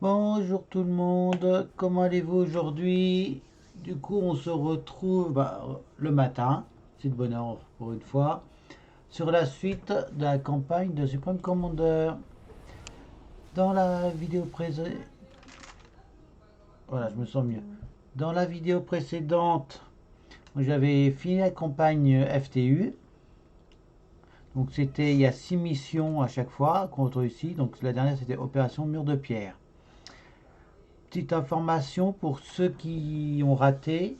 Bonjour tout le monde, comment allez-vous aujourd'hui? Du coup, on se retrouve le matin, c'est de bonne heure pour une fois, sur la suite de la campagne de Supreme Commander. Dans la vidéo précédente, voilà, je me sens mieux. Dans la vidéo précédente, j'avais fini la campagne FTU. Donc c'était, il y a 6 missions à chaque fois qu'on réussit. Donc la dernière c'était Opération Mur de Pierre. Petite information pour ceux qui ont raté,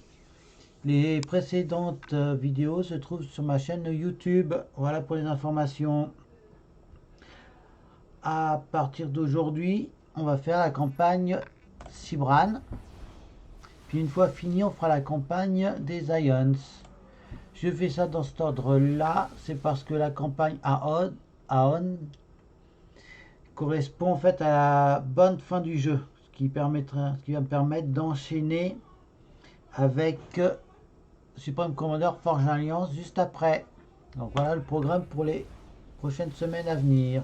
les précédentes vidéos se trouvent sur ma chaîne YouTube. Voilà pour les informations. À partir d'aujourd'hui, on va faire la campagne Sibran. Puis une fois fini, on fera la campagne des Ions. Je fais ça dans cet ordre-là, c'est parce que la campagne Aon correspond en fait à la bonne fin du jeu, ce qui va me permettre d'enchaîner avec Supreme Commander Forge Alliance juste après. Donc voilà le programme pour les prochaines semaines à venir.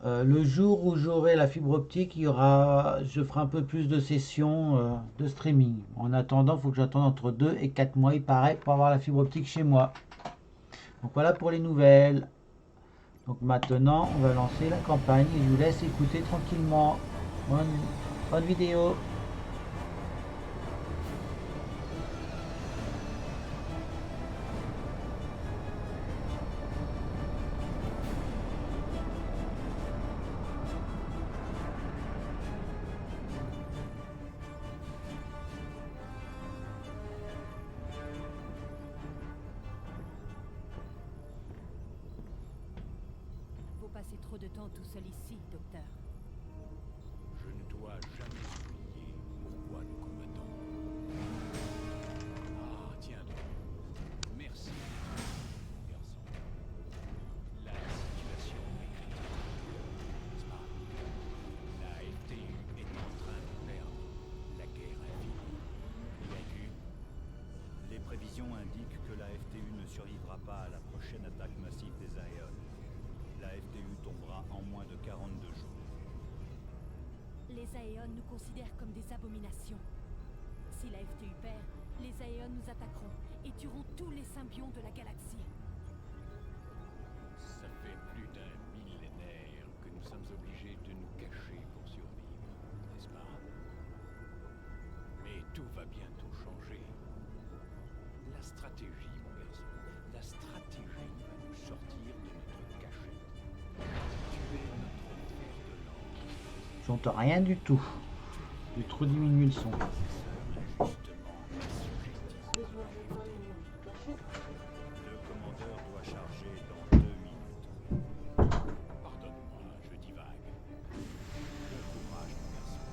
Le jour où j'aurai la fibre optique, je ferai un peu plus de sessions de streaming. En attendant, il faut que j'attende entre 2 et 4 mois, il paraît, pour avoir la fibre optique chez moi. Donc voilà pour les nouvelles. Donc maintenant, on va lancer la campagne et je vous laisse écouter tranquillement. Bonne vidéo. Vous passez trop de temps tout seul ici, docteur. Je ne dois jamais oublier pourquoi nous combattons. Ah, tiens donc. Merci, mon garçon. La situation est critique, n'est-ce pas? La FTU est en train de perdre la guerre infinie. Vaincu. Les prévisions indiquent que la FTU ne survivra pas à la prochaine attaque massive des Aeon. La FTU tombera en moins de 42 jours. Les Aeons nous considèrent comme des abominations. Si la FTU perd, les Aeons nous attaqueront et tueront tous les symbiontes de la galaxie. Ça fait plus d'un millénaire que nous sommes obligés de nous cacher pour survivre, n'est-ce pas? Mais tout va bientôt changer. La stratégie, mon garçon, la stratégie va nous sortir de notre cachette. Tu es notre fer de lance. J'entends rien du tout. J'ai trop diminué le son. Injustement assujetti. Le commandeur doit charger dans 2 minutes. Pardonne-moi, je divague. Bon courage, mon garçon.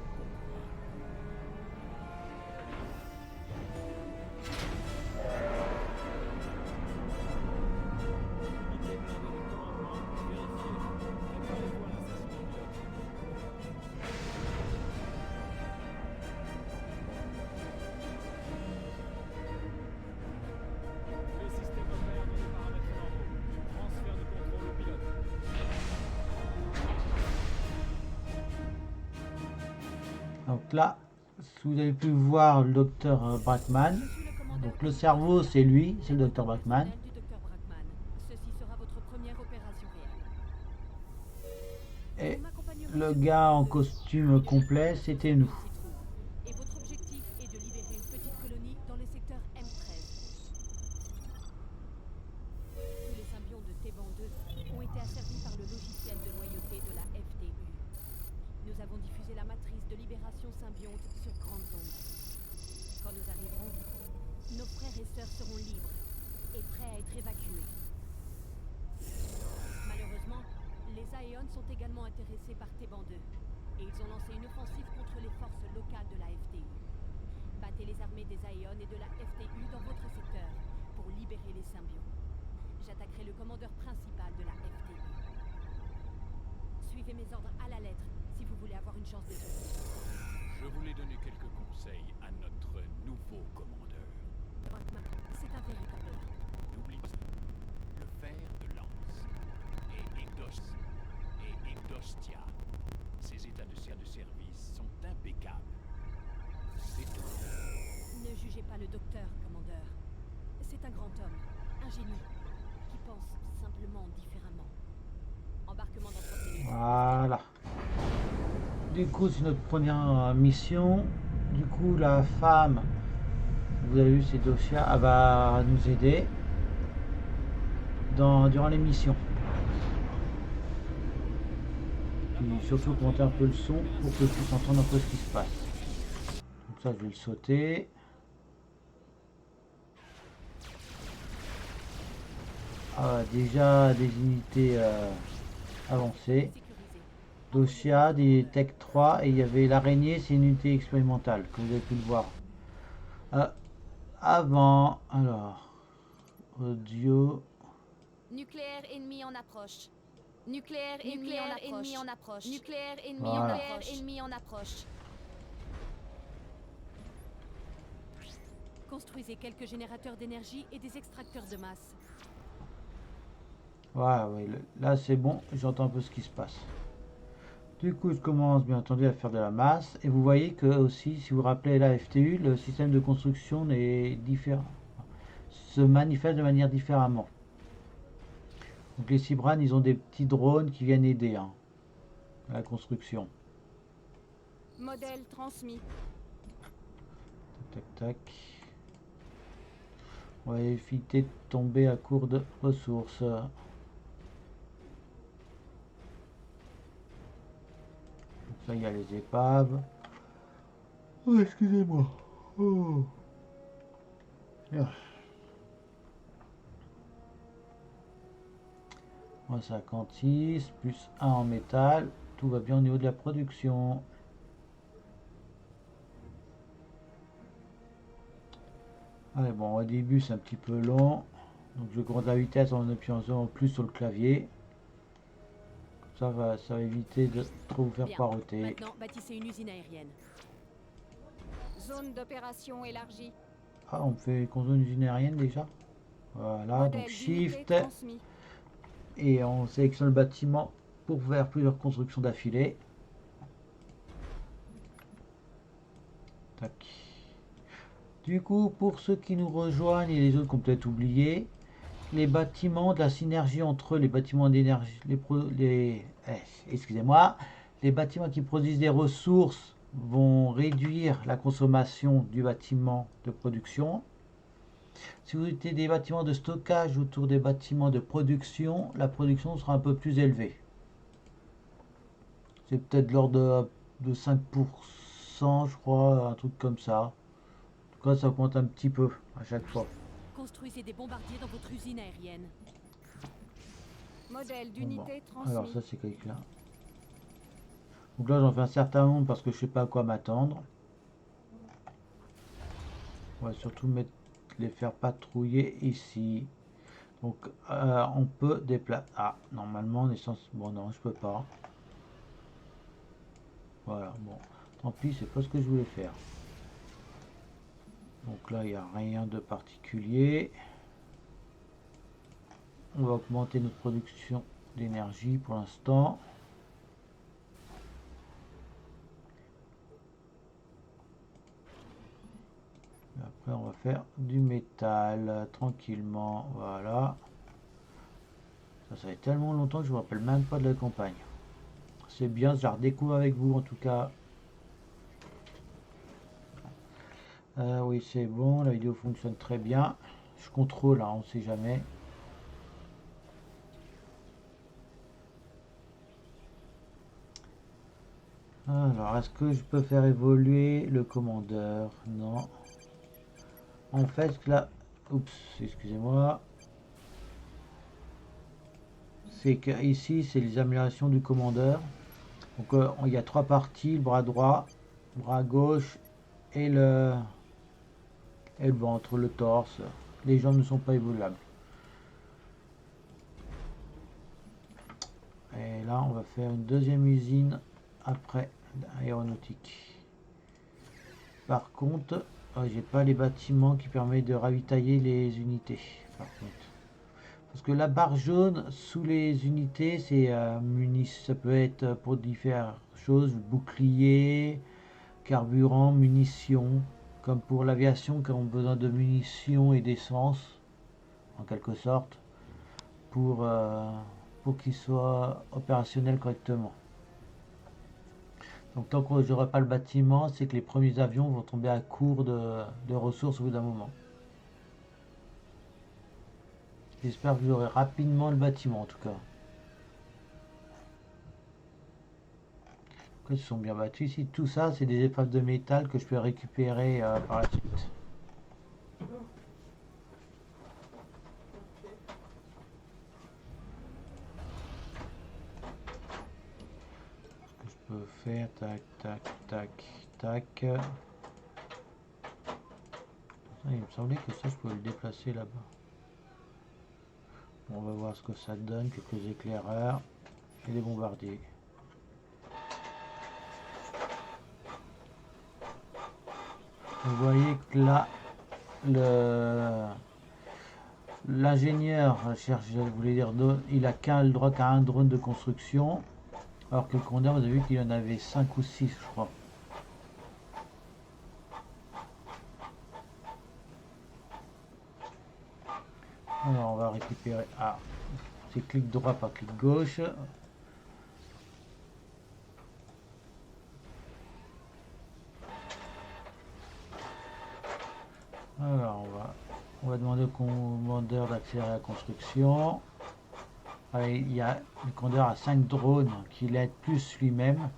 Bon courage. Les systèmes opèrent dans les paramètres normaux. Transfert de contrôle au pilote. Donc là, vous avez pu voir le docteur Brackman. Je suis le commandeur Donc le cerveau, c'est lui, c'est le docteur Brackman. personnel du docteur Brackman. Ceci sera votre première opération réelle. Et Vous m'accompagnerez le sur gars en le costume complet, c'était nous. s'y trouve. Et votre objectif est de libérer une petite colonie dans le secteur M13. Tous les symbiontes de T-Ban 2 ont été asservis par le logiciel de loyauté de la FTU. Nous avons diffusé la matrice de libération symbionte sur grande onde. Quand nous arriverons, nos frères et sœurs seront libres et prêts à être évacués. Malheureusement, les Aeons sont également intéressés par T-Ban 2 et ils ont lancé une offensive contre les forces locales de la FTU. Battez les armées des Aeons et de la FTU dans votre secteur pour libérer les symbiontes. J'attaquerai le commandeur principal de la FTU. Suivez mes ordres à la lettre si vous voulez avoir une chance de survie. Je voulais donner quelques conseils à notre nouveau commandeur. Brackman, c'est un véritable honneur. N'oublie pas le fer de lance et Edostia. états de service sont impeccables. Et toi, Ne jugez pas le docteur, commandeur. C'est un grand homme, un génie, qui pense simplement différemment. Embarquement dans 30 minutes. Voilà. Du coup, c'est notre première mission. Du coup, la femme, vous avez vu, c'est Dosia, elle va nous aider durant les missions. Puis surtout monter un peu le son pour que je puisse entendre un peu ce qui se passe. Donc ça, je vais le sauter. Ah, déjà des unités avancées. Sécurisé. Dosia, des Tech 3 et il y avait l'araignée, c'est une unité expérimentale, comme vous avez pu le voir. Avant, alors, audio, Nucléaire ennemi en approche. Nucléaire ennemi en approche. Nucléaire ennemi en Voilà. approche. Ennemi en approche. Construisez quelques générateurs d'énergie et des extracteurs de masse. voilà, oui, là c'est bon, j'entends un peu ce qui se passe. Du coup, je commence bien entendu à faire de la masse et vous voyez que aussi, si vous vous rappelez la FTU, le système de construction est différent, se manifeste de manière différemment. Donc les Cybranes, ils ont des petits drones qui viennent aider à la construction. Modèle transmis. Tac, tac. On va éviter de tomber à court de ressources. Donc ça, il y a les épaves. Oh, excusez-moi. Oh. Ah. Moins 56, plus 1 en métal. Tout va bien au niveau de la production. Allez, bon, au début c'est un petit peu long. Donc je gronde la vitesse en appuyant en plus sur le clavier. Ça va éviter de trop vous faire Bien. poireauter. Maintenant, bâtissez une usine aérienne. Zone d'opération élargie. Ah, on fait une usine aérienne déjà. Voilà, Modèle donc d'unité Shift. transmis. Et on sélectionne le bâtiment pour faire plusieurs constructions d'affilée. Tac. Du coup, pour ceux qui nous rejoignent et les autres qu'on peut-être oublié, les bâtiments de la synergie entre les bâtiments d'énergie, excusez-moi, les bâtiments qui produisent des ressources vont réduire la consommation du bâtiment de production. Si vous avez des bâtiments de stockage autour des bâtiments de production, la production sera un peu plus élevée. C'est peut-être de l'ordre de 5%, je crois, un truc comme ça. En tout cas, ça augmente un petit peu à chaque fois. Construisez des bombardiers dans votre usine aérienne. Modèle Bon, d'unité alors transmis. ça c'est quelqu'un. Donc là j'en fais un certain nombre parce que je sais pas à quoi m'attendre. On va surtout les faire patrouiller ici. Donc on peut déplacer. Ah, normalement on est censé. Bon non, je peux pas. Voilà, bon. Tant pis, c'est pas ce que je voulais faire. Donc là il n'y a rien de particulier. On va augmenter notre production d'énergie pour l'instant. Après on va faire du métal tranquillement, voilà. Ça fait tellement longtemps que je me rappelle même pas de la campagne. C'est bien, je la redécouvre avec vous en tout cas. Oui c'est bon, la vidéo fonctionne très bien. Je contrôle, hein, on sait jamais. Alors, est-ce que je peux faire évoluer le commandeur? Non. En fait, là... Oups, excusez-moi. C'est que ici, c'est les améliorations du commandeur. Donc, il y a trois parties, le bras droit, le bras gauche et le ventre, le torse. Les jambes ne sont pas évoluables. Et là, on va faire une deuxième usine après aéronautique. Par contre, j'ai pas les bâtiments qui permettent de ravitailler les unités. Par contre, Parce que la barre jaune sous les unités, c'est ça peut être pour différentes choses, bouclier, carburant, munitions, comme pour l'aviation qui ont besoin de munitions et d'essence, en quelque sorte, pour qu'ils soient opérationnels correctement. Donc tant que j'aurai pas le bâtiment, c'est que les premiers avions vont tomber à court de ressources au bout d'un moment. J'espère que j'aurai rapidement le bâtiment en tout cas. Ils sont bien battus ici. Tout ça, c'est des épaves de métal que je peux récupérer par la suite. Ce que je peux faire, tac, tac, tac, tac. Il me semblait que ça, je pouvais le déplacer là-bas. On va voir ce que ça donne. Quelques éclaireurs et des bombardiers. Vous voyez que là, l'ingénieur cherche, je voulais dire, il a le droit qu'à un drone de construction, alors que le commandeur, vous avez vu qu'il en avait 5 ou 6, je crois. Alors on va récupérer. Ah, c'est clic droit par clic gauche. Alors on va demander au commandeur d'accélérer la construction. Allez, il y a le commandeur a 5 drones qui l'aident plus lui-même.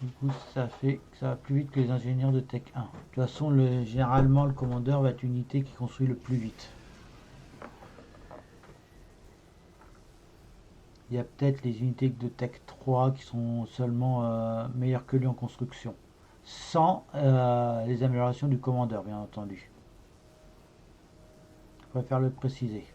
Du coup ça fait que ça va plus vite que les ingénieurs de Tech 1. De toute façon généralement le commandeur va être une unité qui construit le plus vite. Il y a peut-être les unités de Tech 3 qui sont seulement meilleures que lui en construction. Sans les améliorations du commandeur, bien entendu. Je préfère le préciser.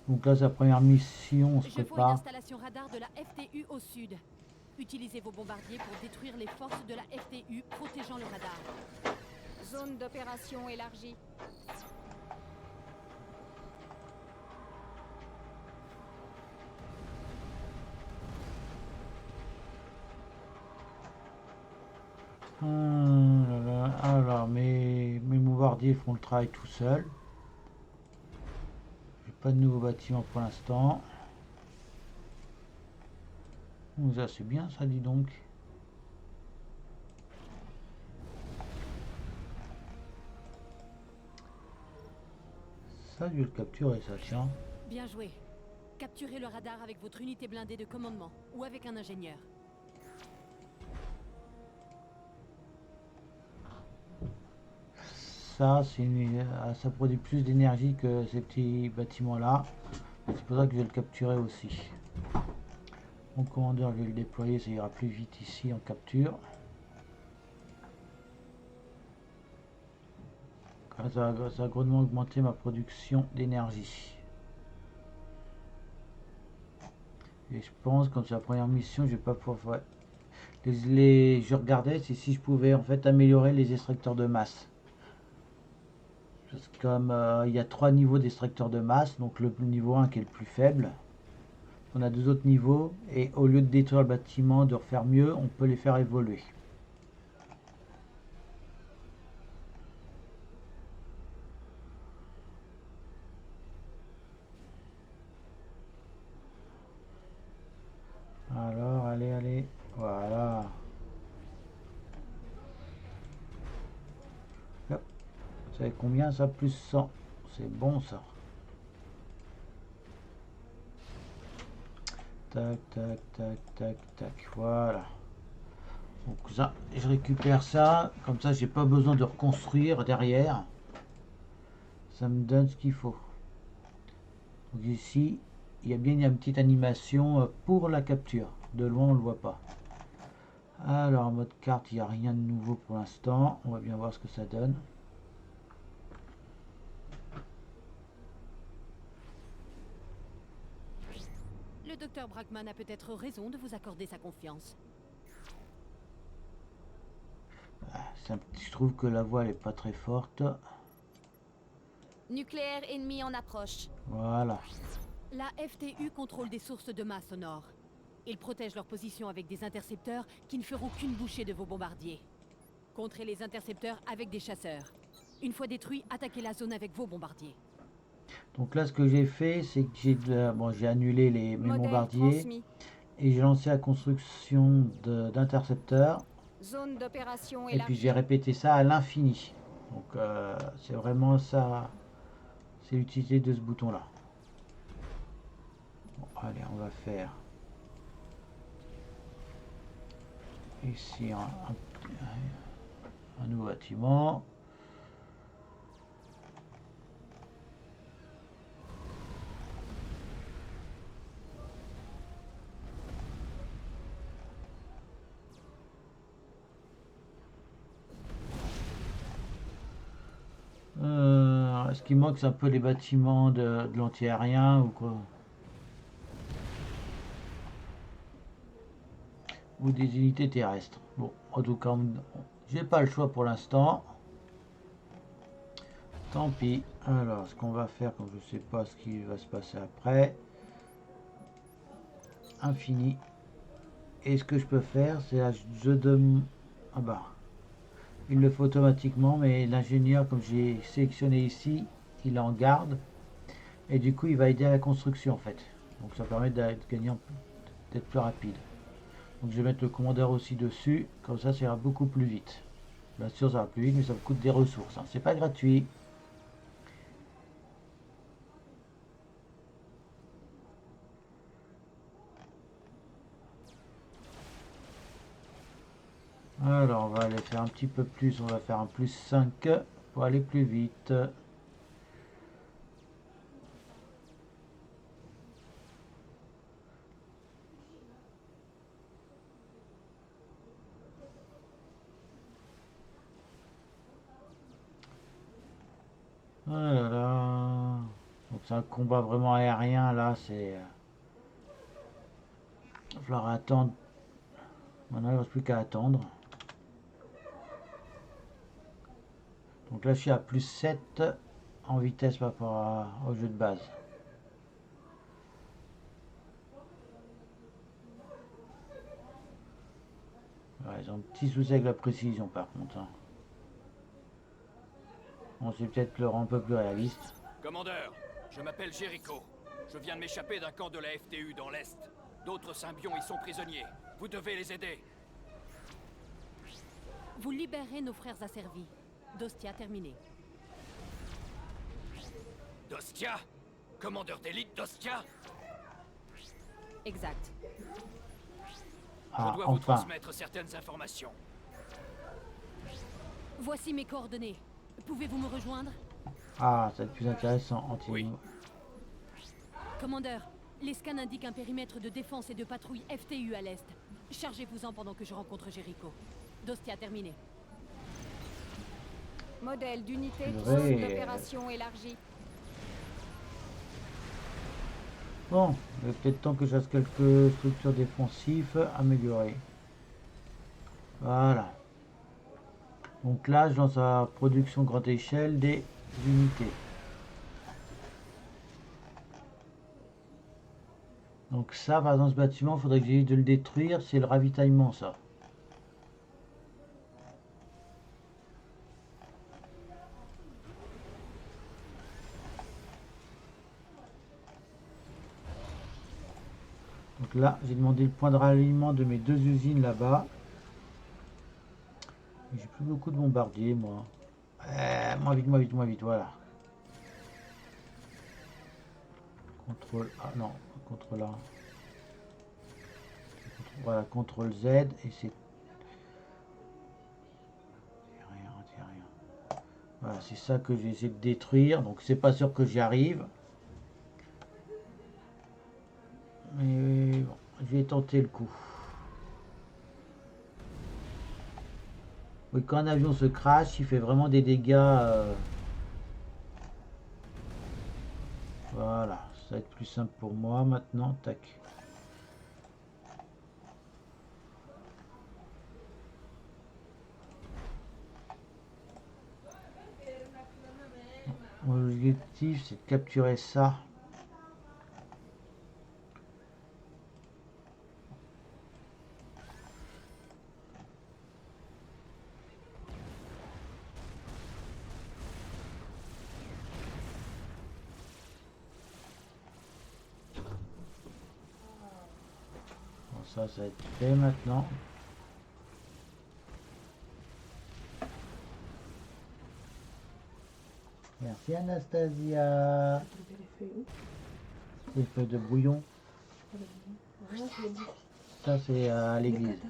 Donc là, sa première mission, on se Je vois une prépare. installation radar de la FTU au sud. Utilisez vos bombardiers pour détruire les forces de la FTU protégeant le radar. Zone d'opération élargie. Alors, mes bombardiers font le travail tout seuls. J'ai pas de nouveaux bâtiments pour l'instant. Ça c'est bien ça, dis donc. Ça, je vais le capturer ça, tiens. Bien joué. Capturez le radar avec votre unité blindée de commandement ou avec un ingénieur. Ça, ça produit plus d'énergie que ces petits bâtiments là. C'est pour ça que je vais le capturer aussi. Mon commandeur, je vais le déployer, ça ira plus vite ici en capture. Ça va grandement augmenter ma production d'énergie. Et je pense, comme c'est la première mission, je vais pas pouvoir... Je regardais si je pouvais en fait améliorer les extracteurs de masse. Parce que comme il y a 3 niveaux d'extracteurs de masse, donc le niveau 1 qui est le plus faible, on a 2 autres niveaux, et au lieu de détruire le bâtiment, de refaire mieux, on peut les faire évoluer. Alors, allez, voilà. Hop. Vous savez combien ça? Plus 100. C'est bon ça. Tac, tac, tac, tac, tac. Voilà. Donc ça, je récupère ça. Comme ça, j'ai pas besoin de reconstruire derrière. Ça me donne ce qu'il faut. Donc ici, il y a bien une petite animation pour la capture. De loin, on le voit pas. Alors, en mode carte, il n'y a rien de nouveau pour l'instant. On va bien voir ce que ça donne. Le docteur Brackman a peut-être raison de vous accorder sa confiance. Je trouve que la voix elle est pas très forte. Nucléaire ennemi en approche. Voilà. La FTU contrôle des sources de masse au nord. Ils protègent leur position avec des intercepteurs qui ne feront qu'une bouchée de vos bombardiers. Contrez les intercepteurs avec des chasseurs. Une fois détruits, attaquez la zone avec vos bombardiers. Donc là, ce que j'ai fait, c'est que j'ai annulé mes Modèle bombardiers transmis. et j'ai lancé la construction d'intercepteurs. Zone d'opération Et puis élargie. j'ai répété ça à l'infini. Donc c'est vraiment ça, c'est l'utilité de ce bouton-là. Bon, allez, on va faire ici un nouveau bâtiment. Ce qui manque, c'est un peu les bâtiments de l'anti-aérien ou quoi. Ou des unités terrestres. Bon, en tout cas, j'ai pas le choix pour l'instant. Tant pis. Alors, ce qu'on va faire, comme je sais pas ce qui va se passer après. Infini. Et ce que je peux faire, c'est là, ah bah. Il le fait automatiquement, mais l'ingénieur, comme j'ai sélectionné ici, il est en garde. Et du coup, il va aider à la construction en fait. Donc ça permet d'être gagnant, d'être plus rapide. Donc je vais mettre le commandeur aussi dessus, comme ça ira beaucoup plus vite. Bien sûr ça va plus vite, mais ça me coûte des ressources, hein. C'est pas gratuit. Alors on va aller faire un petit peu plus, on va faire un plus 5 pour aller plus vite. Voilà. Donc c'est un combat vraiment aérien là, c'est... Il va falloir attendre. Maintenant il ne reste plus qu'à attendre. Donc là je suis à plus 7 en vitesse par rapport au jeu de base. Ouais, ils ont un petit souci avec la précision par contre, hein. Bon, c'est peut-être le rend un peu plus réaliste. Commandeur, je m'appelle Jericho. Je viens de m'échapper d'un camp de la FTU dans l'Est. D'autres symbions y sont prisonniers. Vous devez les aider. Vous libérez nos frères asservis. Dostia terminé. Dostia? Commandeur d'élite Dostia? Exact. Ah, Je dois vous enfin. transmettre certaines informations. Voici mes coordonnées. Pouvez-vous me rejoindre? Ah, ça va être plus intéressant. Oui. Commandeur, les scans indiquent un périmètre de défense et de patrouille FTU à l'est. Chargez-vous-en pendant que je rencontre Jericho. Dostia terminé. Modèle d'unité Purée. zone d'opération élargie. Bon, il est peut-être temps que je fasse quelques structures défensives améliorées. Voilà. Donc là, je lance la production grande échelle des unités. Donc ça, par exemple, ce bâtiment, il faudrait que j'évite de le détruire. C'est le ravitaillement, ça. Donc là, j'ai demandé le point de ralliement de mes deux usines là-bas. J'ai plus beaucoup de bombardiers, moi. Moins vite, voilà. Contrôle A, non, contrôle A. Voilà, contrôle Z, et c'est... rien. Voilà, c'est ça que j'ai essayé de détruire, donc c'est pas sûr que j'y arrive. Mais bon, je vais tenter le coup. Oui, quand un avion se crache, il fait vraiment des dégâts. Voilà, ça va être plus simple pour moi maintenant. Tac. Mon objectif, c'est de capturer ça. Bon, ça va être fait maintenant. Merci Anastasia. Les feuilles de brouillon. Ça c'est à l'église.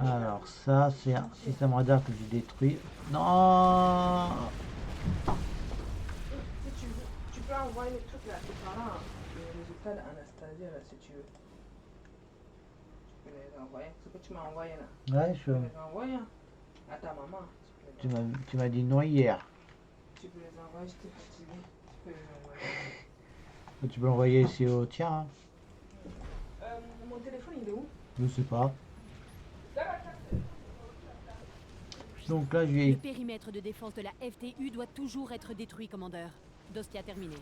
Alors ça c'est un système radar que j'ai détruit. Non. Si tu peux envoyer le truc là, tes parents, le résultat d'Anastasia là, si tu veux. Tu peux les envoyer. Ce que tu m'as envoyé là. Ouais, Tu peux les envoyer à ta maman. tu m'as dit non hier. Tu peux les envoyer, j'étais fatiguée. Tu peux les envoyer. Tu peux l'envoyer ici au tien. Hein. Mon téléphone il est où? Je sais pas. Donc là je Le vais... périmètre de défense de la FTU doit toujours être détruit, commandeur. Dostia terminé.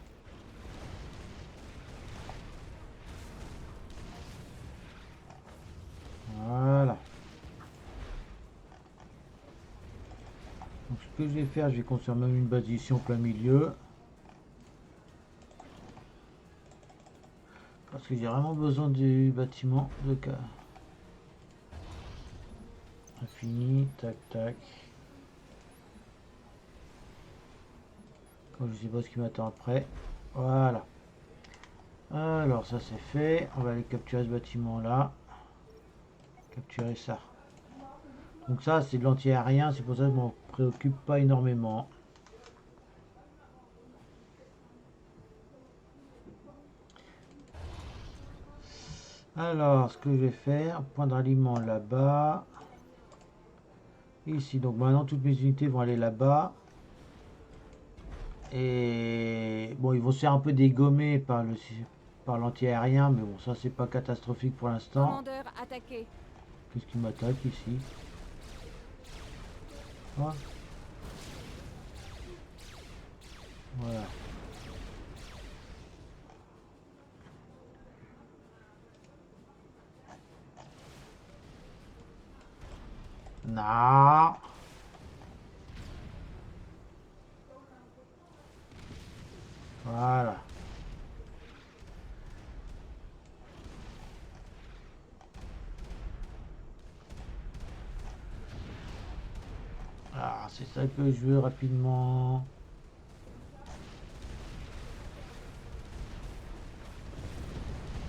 Voilà. Donc ce que je vais faire, je vais construire même une base ici en plein milieu. Parce que j'ai vraiment besoin du bâtiment de cas. Fini, tac tac. Quand je sais pas ce qui m'attend après. Voilà. Alors ça c'est fait. On va aller capturer ce bâtiment là. Capturer ça. Donc ça c'est de l'anti-aérien, c'est pour ça que je m'en préoccupe pas énormément. Alors ce que je vais faire, point de ralliement là-bas. Ici, donc maintenant toutes mes unités vont aller là-bas. Et bon, ils vont se faire un peu dégommer par l'anti-aérien, mais bon, ça c'est pas catastrophique pour l'instant. Commandeur attaqué. Qu'est-ce qui m'attaque ici? Ah. Voilà. Non. Voilà. Ah, c'est ça que je veux rapidement.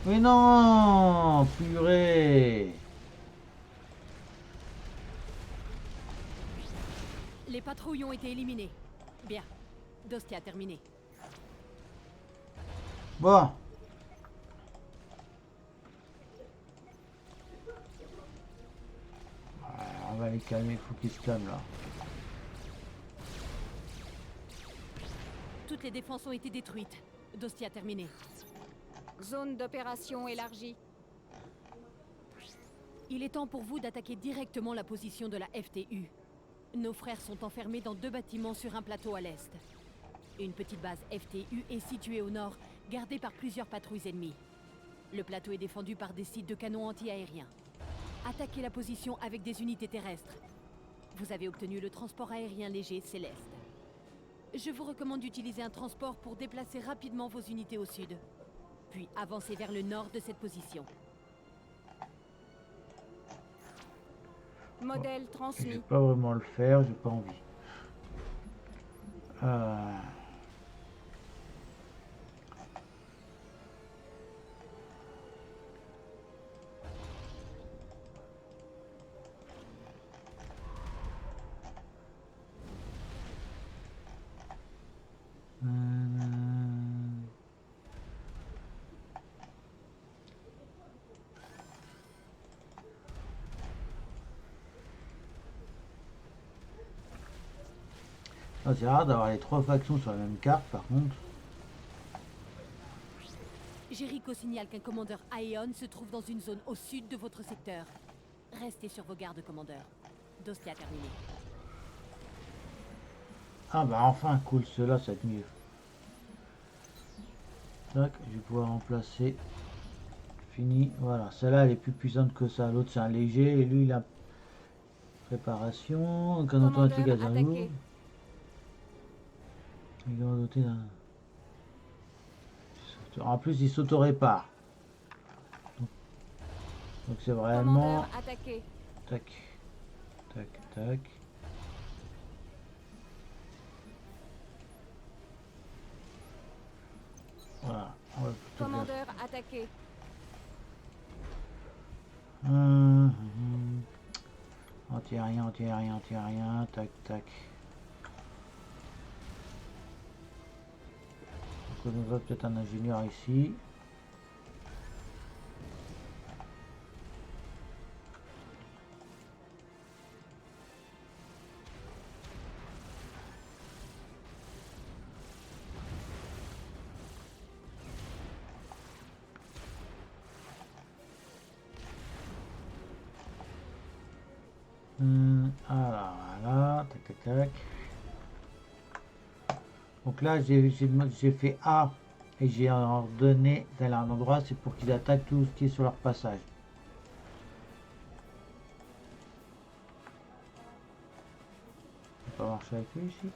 Mais non, purée. Les patrouilles ont été éliminées. Bien. Dostia terminé. Bon. On va les calmer, il faut qu'ils se calment là. Toutes les défenses ont été détruites. Dostia terminé. Zone d'opération élargie. Il est temps pour vous d'attaquer directement la position de la FTU. Nos frères sont enfermés dans 2 bâtiments sur un plateau à l'est. Une petite base FTU est située au nord, gardée par plusieurs patrouilles ennemies. Le plateau est défendu par des sites de canons anti-aériens. Attaquez la position avec des unités terrestres. Vous avez obtenu le transport aérien léger Céleste. Je vous recommande d'utiliser un transport pour déplacer rapidement vos unités au sud. Puis avancez vers le nord de cette position. Modèle Je vais transmis. pas vraiment le faire, j'ai pas envie. Ah, c'est rare d'avoir les 3 factions sur la même carte par contre. Jericho signale qu'un commandeur Aeon se trouve dans une zone au sud de votre secteur. Restez sur vos gardes, commandeur. Dostia terminé. Ah bah enfin, cool, cela, ça va être mieux. Tac, je vais pouvoir remplacer. Fini, voilà. Celle-là, elle est plus puissante que ça. L'autre, c'est un léger. Et lui, il a préparation. Canon automatique à Commandeur, attaquez. Il est doté d'un... En plus, il s'auto-répare. Donc c'est vraiment... Commandeur, attaquez. Tac, tac, tac. Voilà. On va plutôt faire... Commandeur, attaquez. Anti-aérien, anti-aérien, anti-aérien. Tac, tac. Donc on va peut-être un ingénieur ici. Alors, voilà, tac, tac, tac. Donc là, j'ai fait A et j'ai ordonné d'aller à un endroit, c'est pour qu'ils attaquent tout ce qui est sur leur passage. Ça peut pas marcher avec lui ici.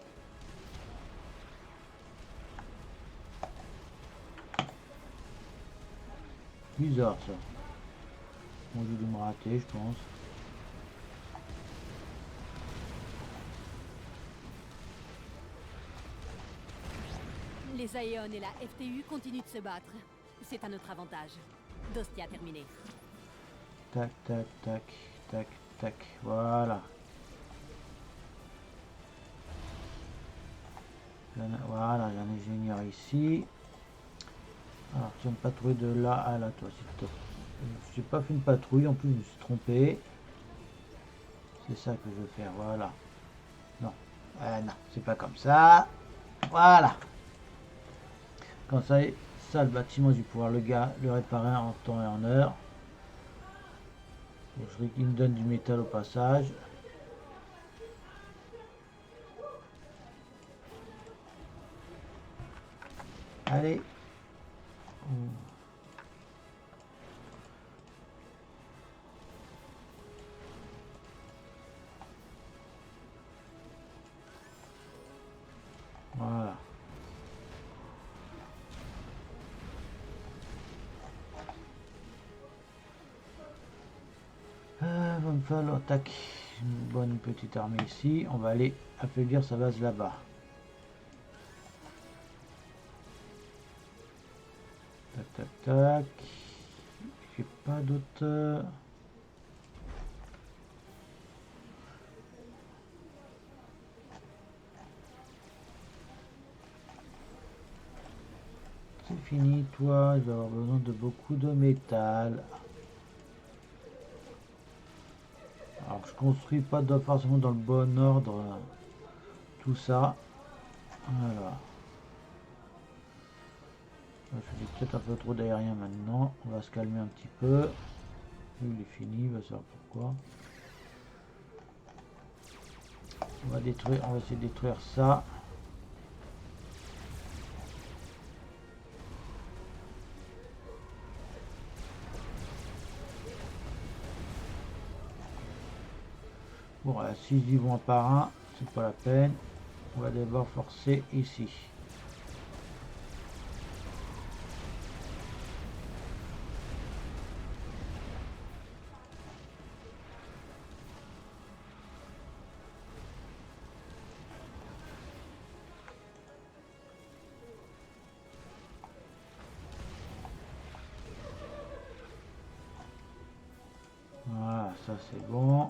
Bizarre ça. Bon, j'ai dû me rater, je pense. Les Aeon et la FTU continuent de se battre. C'est à notre avantage. Dostia terminé. Tac, tac, tac, tac, tac. Voilà. Voilà, j'ai un ingénieur ici. Alors, tu vas me patrouiller de là à là, toi, s'il te plaît. J'ai pas fait une patrouille, en plus, je me suis trompé. C'est ça que je veux faire, voilà. Non, non, c'est pas comme ça. Voilà. Quand ça, le bâtiment, je vais pouvoir le réparer en temps et en heure. Il me donne du métal au passage. Allez. Voilà. Va me falloir attaque une bonne petite armée ici. On va aller affaiblir sa base là-bas. Tac, tac, tac. J'ai pas d'autres. C'est fini, toi. Je vais avoir besoin de beaucoup de métal. Alors, je construis pas forcément dans le bon ordre tout ça. Voilà. Je fais peut-être un peu trop d'aérien maintenant. On va se calmer un petit peu. Lui, il est fini, il va savoir pourquoi. On va essayer de détruire ça. Bon, s'ils y vont un par un, c'est pas la peine. On va d'abord forcer ici. Voilà, ça c'est bon.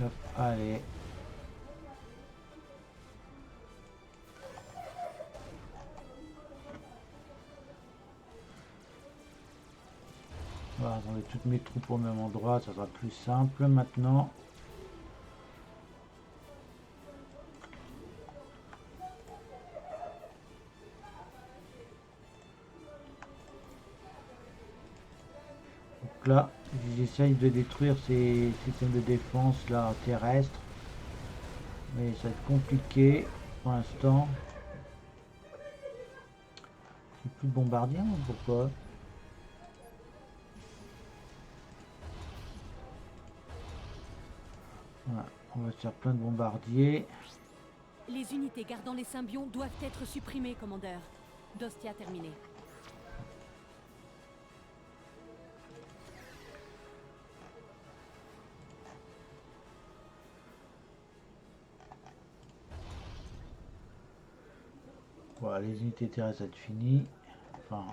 Hop, allez. On va rassembler toutes mes troupes au même endroit, ça sera plus simple maintenant. Donc là, j'essaye de détruire ces systèmes de défense là terrestres. Mais ça va être compliqué pour l'instant. C'est plus de bombardiers, ou pourquoi? Voilà, on va se faire plein de bombardiers. Les unités gardant les symbions doivent être supprimées, commandeur. Dostia terminé. Voilà, les unités terrestres, ça va être fini. Enfin,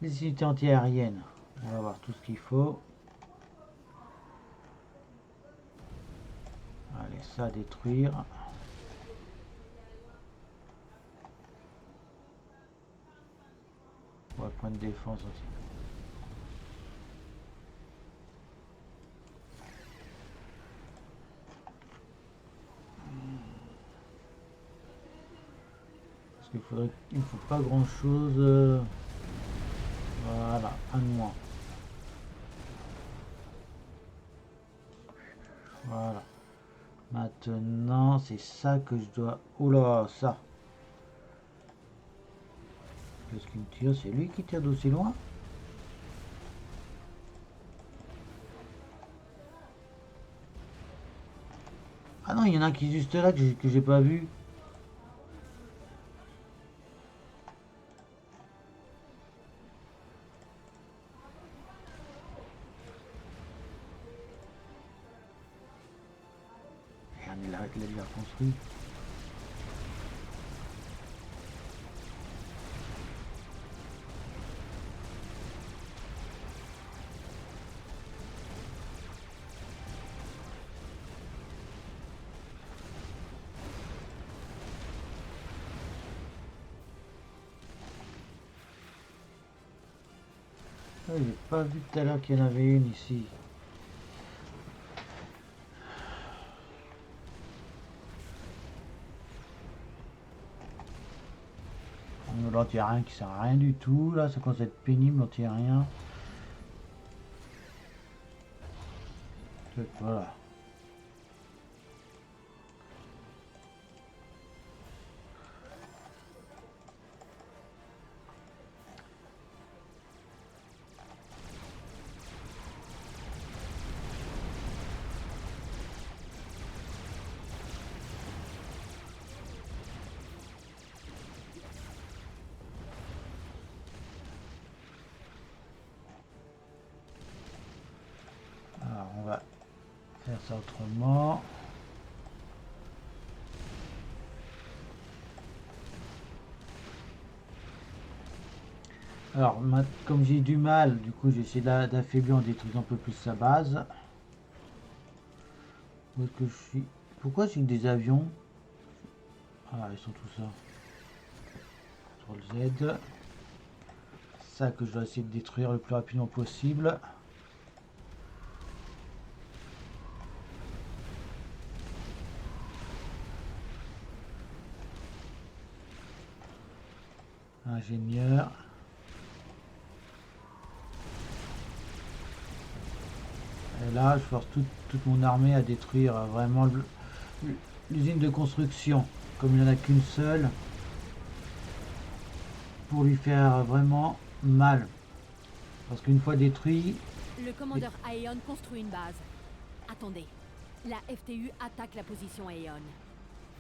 les unités anti-aériennes, on va voir tout ce qu'il faut. Allez, ça à détruire. On va prendre défense aussi. Parce qu'il faudrait, il ne faut pas grand chose. Voilà, un de moins. Voilà. Maintenant, c'est ça que je dois... Oula, ça. Qu'est-ce qu'il me tire? C'est lui qui tire d'aussi loin? Ah non, il y en a un qui est juste là que j'ai pas vu. Merde, il a déjà construit. J'ai pas vu tout à l'heure qu'il y en avait une ici. L'anti-aérien qui sert à rien du tout. Là, ça commence à être pénible, l'anti-aérien. Voilà. Alors, on va faire ça autrement. Alors, comme j'ai du mal, du coup, j'ai essayé d'affaiblir en détruisant un peu plus sa base. Où est-ce que je suis? Pourquoi j'ai des avions? Ah, ils sont tous là. CTRL Z. Ça que je dois essayer de détruire le plus rapidement possible. Ingénieur. Et là, je force toute mon armée à détruire vraiment l'usine de construction. Comme il n'y en a qu'une seule. Pour lui faire vraiment mal. Parce qu'une fois détruit... Le commandeur Aeon construit une base. Attendez. La FTU attaque la position Aeon.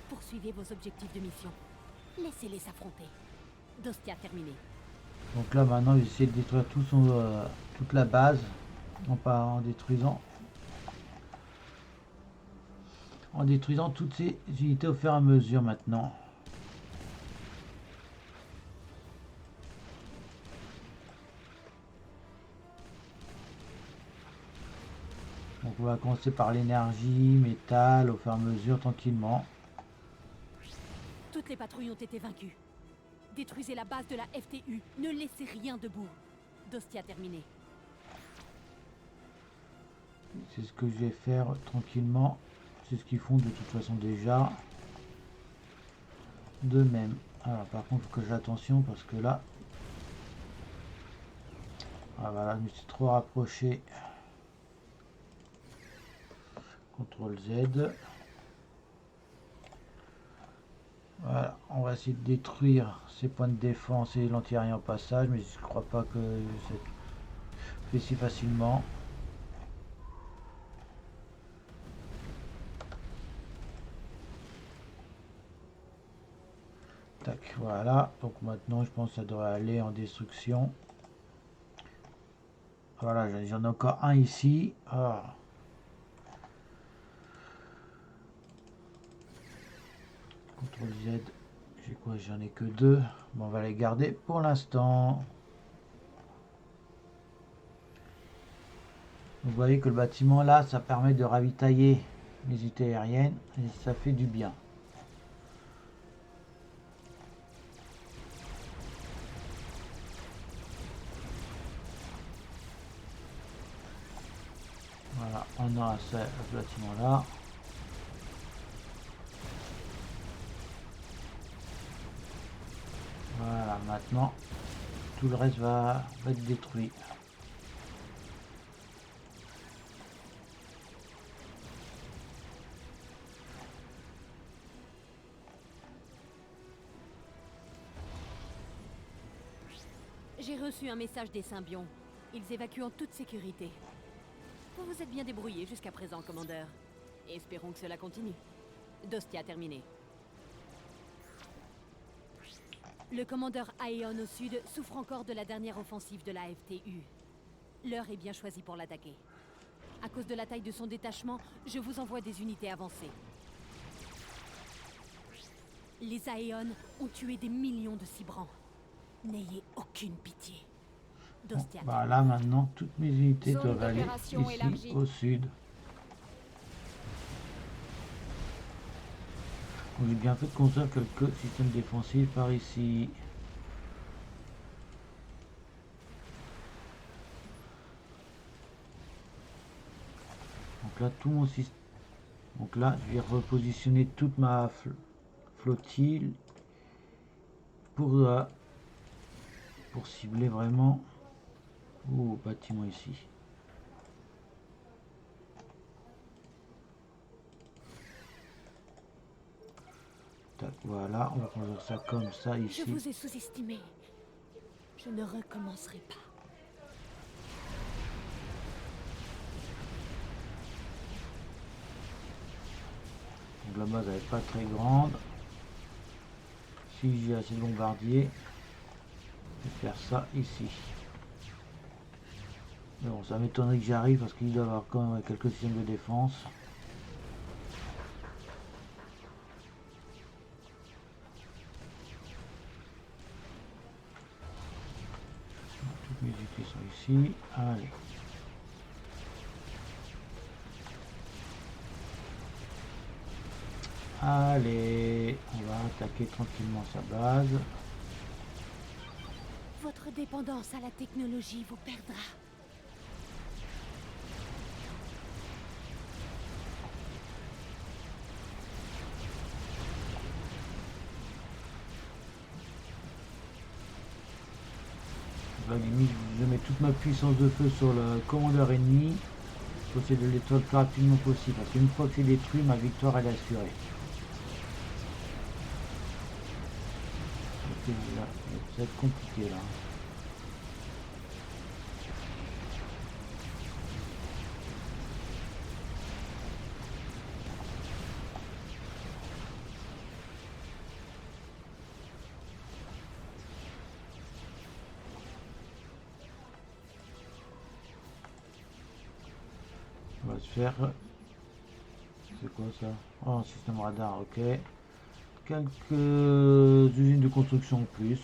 Poursuivez vos objectifs de mission. Laissez-les s'affronter. Dostia terminé. Donc là maintenant, j'essaie de détruire toute la base. Non pas en détruisant. En détruisant toutes ces unités au fur et à mesure maintenant. Donc on va commencer par l'énergie, métal, au fur et à mesure, tranquillement. Toutes les patrouilles ont été vaincues. Détruisez la base de la FTU. Ne laissez rien debout. Dostia terminé. C'est ce que je vais faire tranquillement. C'est ce qu'ils font de toute façon déjà. De même. Alors par contre, il faut que j'ai attention parce que là... Ah voilà, je me suis trop rapproché. CTRL Z. Voilà, on va essayer de détruire ces points de défense et l'anti-aérien au passage, mais je crois pas que c'est fait si facilement. Tac, voilà, donc maintenant je pense que ça devrait aller en destruction. Voilà, j'en ai encore un ici. Ah. CTRL Z. J'ai quoi? J'en ai que 2. Bon, on va les garder pour l'instant. Vous voyez que le bâtiment là, ça permet de ravitailler les unités aériennes et ça fait du bien. Voilà, on a ce bâtiment là. Voilà, maintenant tout le reste va être détruit. J'ai reçu un message des Symbions. Ils évacuent en toute sécurité. Vous vous êtes bien débrouillé jusqu'à présent, commandeur. Espérons que cela continue. Dostia terminé. Le commandeur Aeon au sud souffre encore de la dernière offensive de la FTU. L'heure est bien choisie pour l'attaquer. À cause de la taille de son détachement, je vous envoie des unités avancées. Les Aeon ont tué des millions de Cybrans. N'ayez aucune pitié. Dostia. Bon, bah là maintenant toutes mes unités Zone doivent aller d'opération ici élargie. au sud. J'ai bien fait de construire quelques systèmes défensifs par ici. Donc là tout mon système. Donc là je vais repositionner toute ma flottille pour cibler vraiment au bâtiment ici. Tac, voilà, on va prendre ça comme ça Je ici. vous ai sous-estimé. Je ne recommencerai pas. Donc la base elle n'est pas très grande. Si j'ai assez de bombardiers, je vais faire ça ici. Mais bon, ça m'étonnerait que j'arrive parce qu'il doit y avoir quand même quelques systèmes de défense. Toutes mes unités sont ici. Allez. Allez, on va attaquer tranquillement sa base. Votre dépendance à la technologie vous perdra. À la limite, je mets toute ma puissance de feu sur le commandeur ennemi pour essayer de l'étoile le plus rapidement possible. Parce qu'une fois que c'est détruit, ma victoire elle est assurée. Ça va être compliqué là. On va se faire... C'est quoi ça? Oh, un système radar, ok. Quelques usines de construction en plus.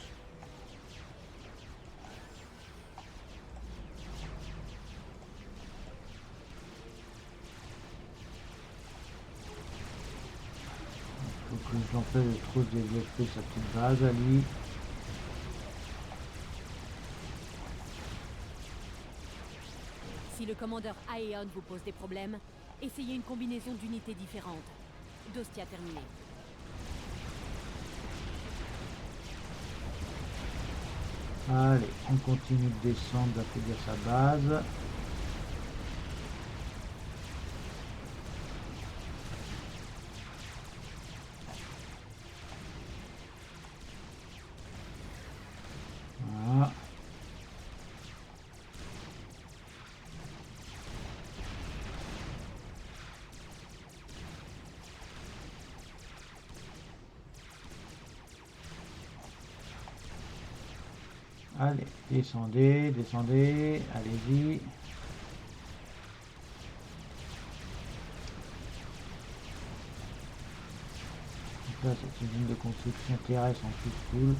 Il faut que je l'empêche de trop développer sa petite base à lui. Si le commandeur Aeon vous pose des problèmes, essayez une combinaison d'unités différentes. Dostia terminé. Allez, on continue de descendre, d'affaiblir sa base. Allez, descendez, descendez, allez-y. Donc là, c'est une usine de construction terrestre en plus cool.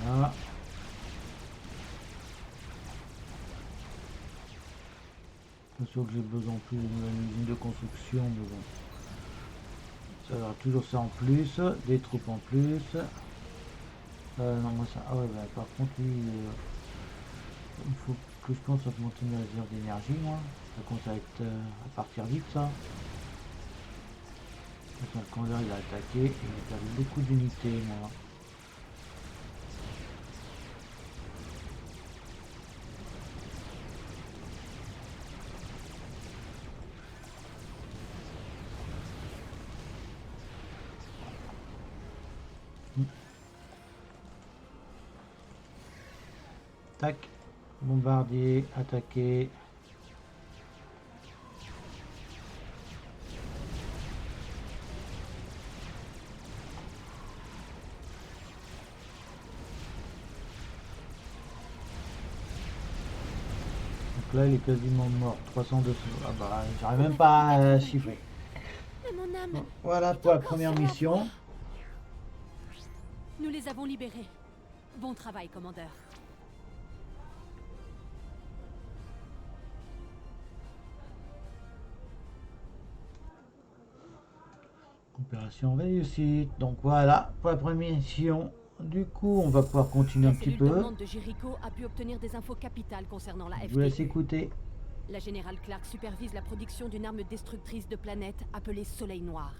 Voilà. Pas sûr que j'ai besoin en plus d'une usine de construction, mais bon. Ça aura toujours ça en plus, des troupes en plus. Non, moi ça. Ah ouais, bah, par contre, lui, il faut que je pense augmenter mes réserves d'énergie, moi. Ça commence à être à partir vite, ça. Attends, le commandeur il a attaqué et il a perdu beaucoup d'unités, moi. Tac, bombardier, attaquer. Donc là, il est quasiment mort. 300 200. Ah bah, j'arrive même pas à chiffrer. Mais mon âme, Voilà pour la première mission. nous les avons libérés. Bon travail, commandeur. Opération réussite. Donc voilà pour la première mission. Du coup, on va pouvoir continuer un La petit cellule peu. tournante de Jericho a pu obtenir des infos capitales concernant la Je vous laisse FTU. écouter. La générale Clark supervise la production d'une arme destructrice de planètes appelée Soleil Noir.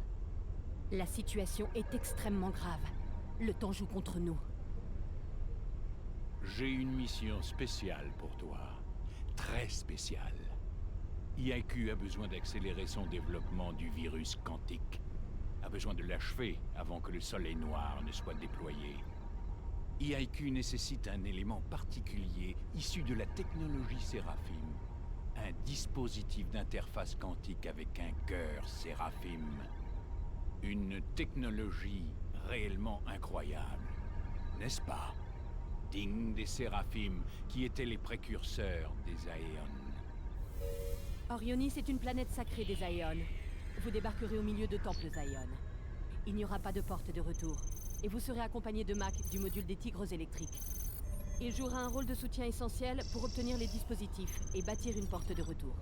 La situation est extrêmement grave. Le temps joue contre nous. J'ai une mission spéciale pour toi. Très spéciale. IIQ a besoin d'accélérer son développement du virus quantique. A besoin de l'achever avant que le Soleil Noir ne soit déployé. IIQ nécessite un élément particulier issu de la technologie Séraphim. Un dispositif d'interface quantique avec un cœur Séraphim. Une technologie réellement incroyable, n'est-ce pas? Digne des Séraphim, qui étaient les précurseurs des Aeons. Orionis est une planète sacrée des Aeons. Vous débarquerez au milieu de temples Aeon. Il n'y aura pas de porte de retour. Et vous serez accompagné de Mac du module des Tigres électriques. Il jouera un rôle de soutien essentiel pour obtenir les dispositifs et bâtir une porte de retour.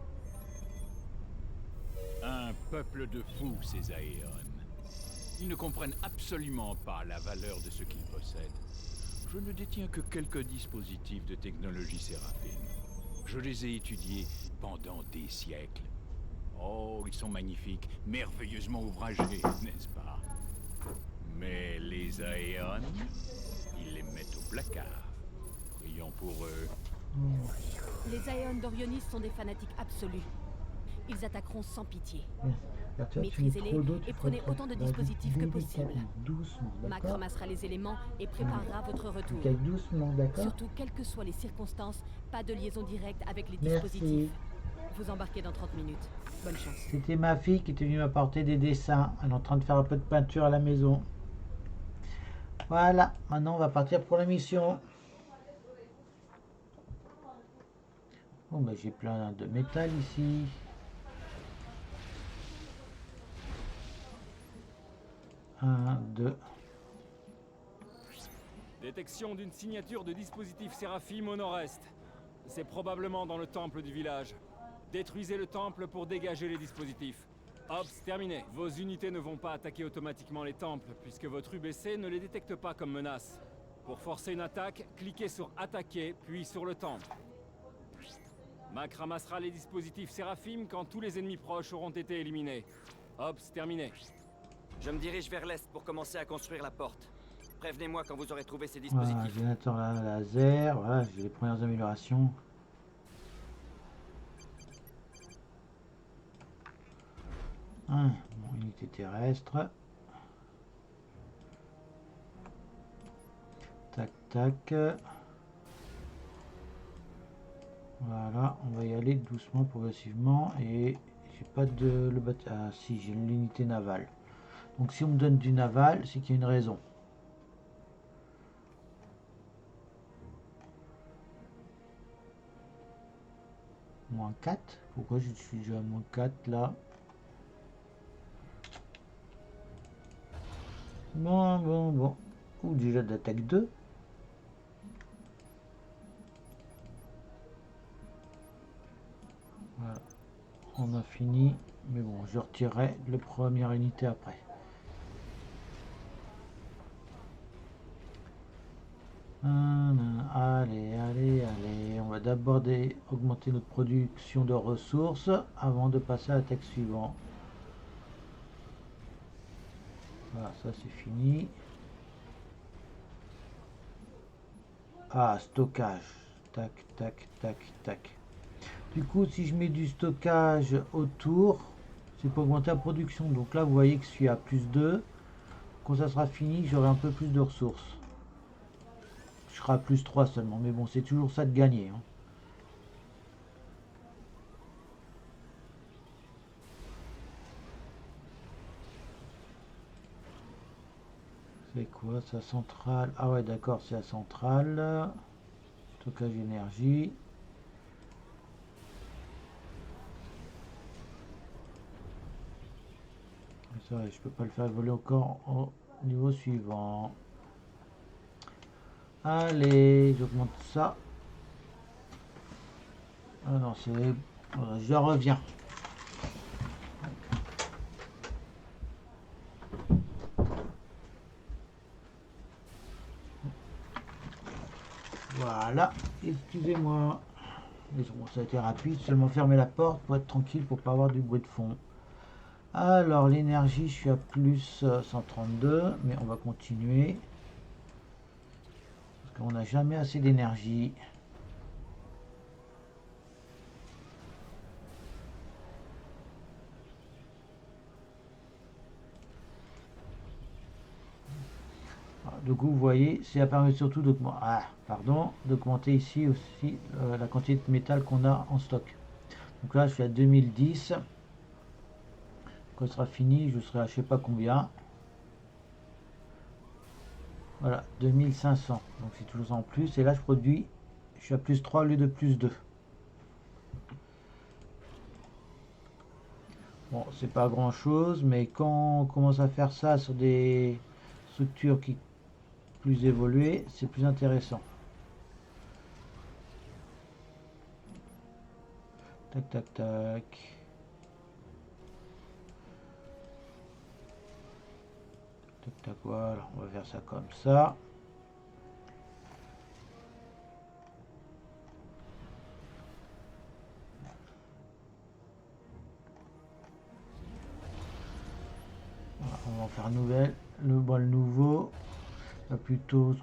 Un peuple de fous, ces Aeons. Ils ne comprennent absolument pas la valeur de ce qu'ils possèdent. Je ne détiens que quelques dispositifs de technologie Séraphine. Je les ai étudiés pendant des siècles. Oh, ils sont magnifiques, merveilleusement ouvragés, n'est-ce pas? Mais les Aeons, ils les mettent au placard. Prions pour eux. Les Aeons d'Orionis sont des fanatiques absolus. Ils attaqueront sans pitié. Là, tu vois, tu mets Maîtrisez-les trop d'eau, tu et prenez peux autant de être dispositifs que délicatement, possible. doucement, Mac d'accord? ramassera les éléments et préparera votre retour. Donc, doucement, d'accord? Surtout, quelles que soient les circonstances, pas de liaison directe avec les Merci. dispositifs. Vous embarquez dans 30 minutes. Bonne chance. C'était ma fille qui était venue m'apporter des dessins. Elle est en train de faire un peu de peinture à la maison. Voilà, maintenant on va partir pour la mission. Bon, bah, j'ai plein de métal ici. Un, deux. Détection d'une signature de dispositif Séraphim au nord-est. C'est probablement dans le temple du village. Détruisez le temple pour dégager les dispositifs. Ops, terminé. Vos unités ne vont pas attaquer automatiquement les temples, puisque votre UBC ne les détecte pas comme menace. Pour forcer une attaque, cliquez sur Attaquer, puis sur le temple. Mac ramassera les dispositifs Séraphim quand tous les ennemis proches auront été éliminés. Ops, terminé. Je me dirige vers l'est pour commencer à construire la porte. Prévenez-moi quand vous aurez trouvé ces Voilà, dispositifs. générateur laser. Voilà, j'ai les premières améliorations. Bon, unité terrestre. Tac, tac. Voilà, on va y aller doucement, progressivement. Et j'ai pas de le bâtiment. Ah si, j'ai l'unité navale. Donc si on me donne du naval, c'est qu'il y a une raison. Moins 4. Pourquoi je suis déjà à moins 4 là? Bon. Ou déjà d'attaque 2. Voilà. On a fini. Mais bon, je retirerai le première unité après. Allez. On va d'abord augmenter notre production de ressources avant de passer à l'attaque suivante. Voilà, ça c'est fini. Ah, stockage. Tac. Du coup, si je mets du stockage autour, c'est pour augmenter la production. Donc là, vous voyez que je suis à plus 2. Quand ça sera fini, j'aurai un peu plus de ressources. Je serai à plus 3 seulement. Mais bon, c'est toujours ça de gagner. Hein. C'est quoi ça, centrale? Ah ouais, d'accord, c'est la centrale. Stockage énergie. Ça, je peux pas le faire évoluer encore au niveau suivant. Allez, j'augmente ça. Ah non, c'est... Je reviens. Voilà, excusez-moi. Mais bon, ça a été rapide, seulement fermer la porte pour être tranquille, pour pas avoir du bruit de fond. Alors, l'énergie, je suis à plus 132, mais on va continuer. Parce qu'on n'a jamais assez d'énergie. Du coup, vous voyez, ça permet surtout d'augmenter ici aussi la quantité de métal qu'on a en stock. Donc là, je suis à 2010. Quand ce sera fini, je serai à je sais pas combien. Voilà, 2500. Donc c'est toujours en plus. Et là, je suis à plus 3 au lieu de plus 2. Bon, c'est pas grand chose, mais quand on commence à faire ça sur des structures qui plus évoluées, c'est plus intéressant. Tac. Voilà, on va faire ça comme ça. Voilà, on va en faire le nouveau. Là, plutôt,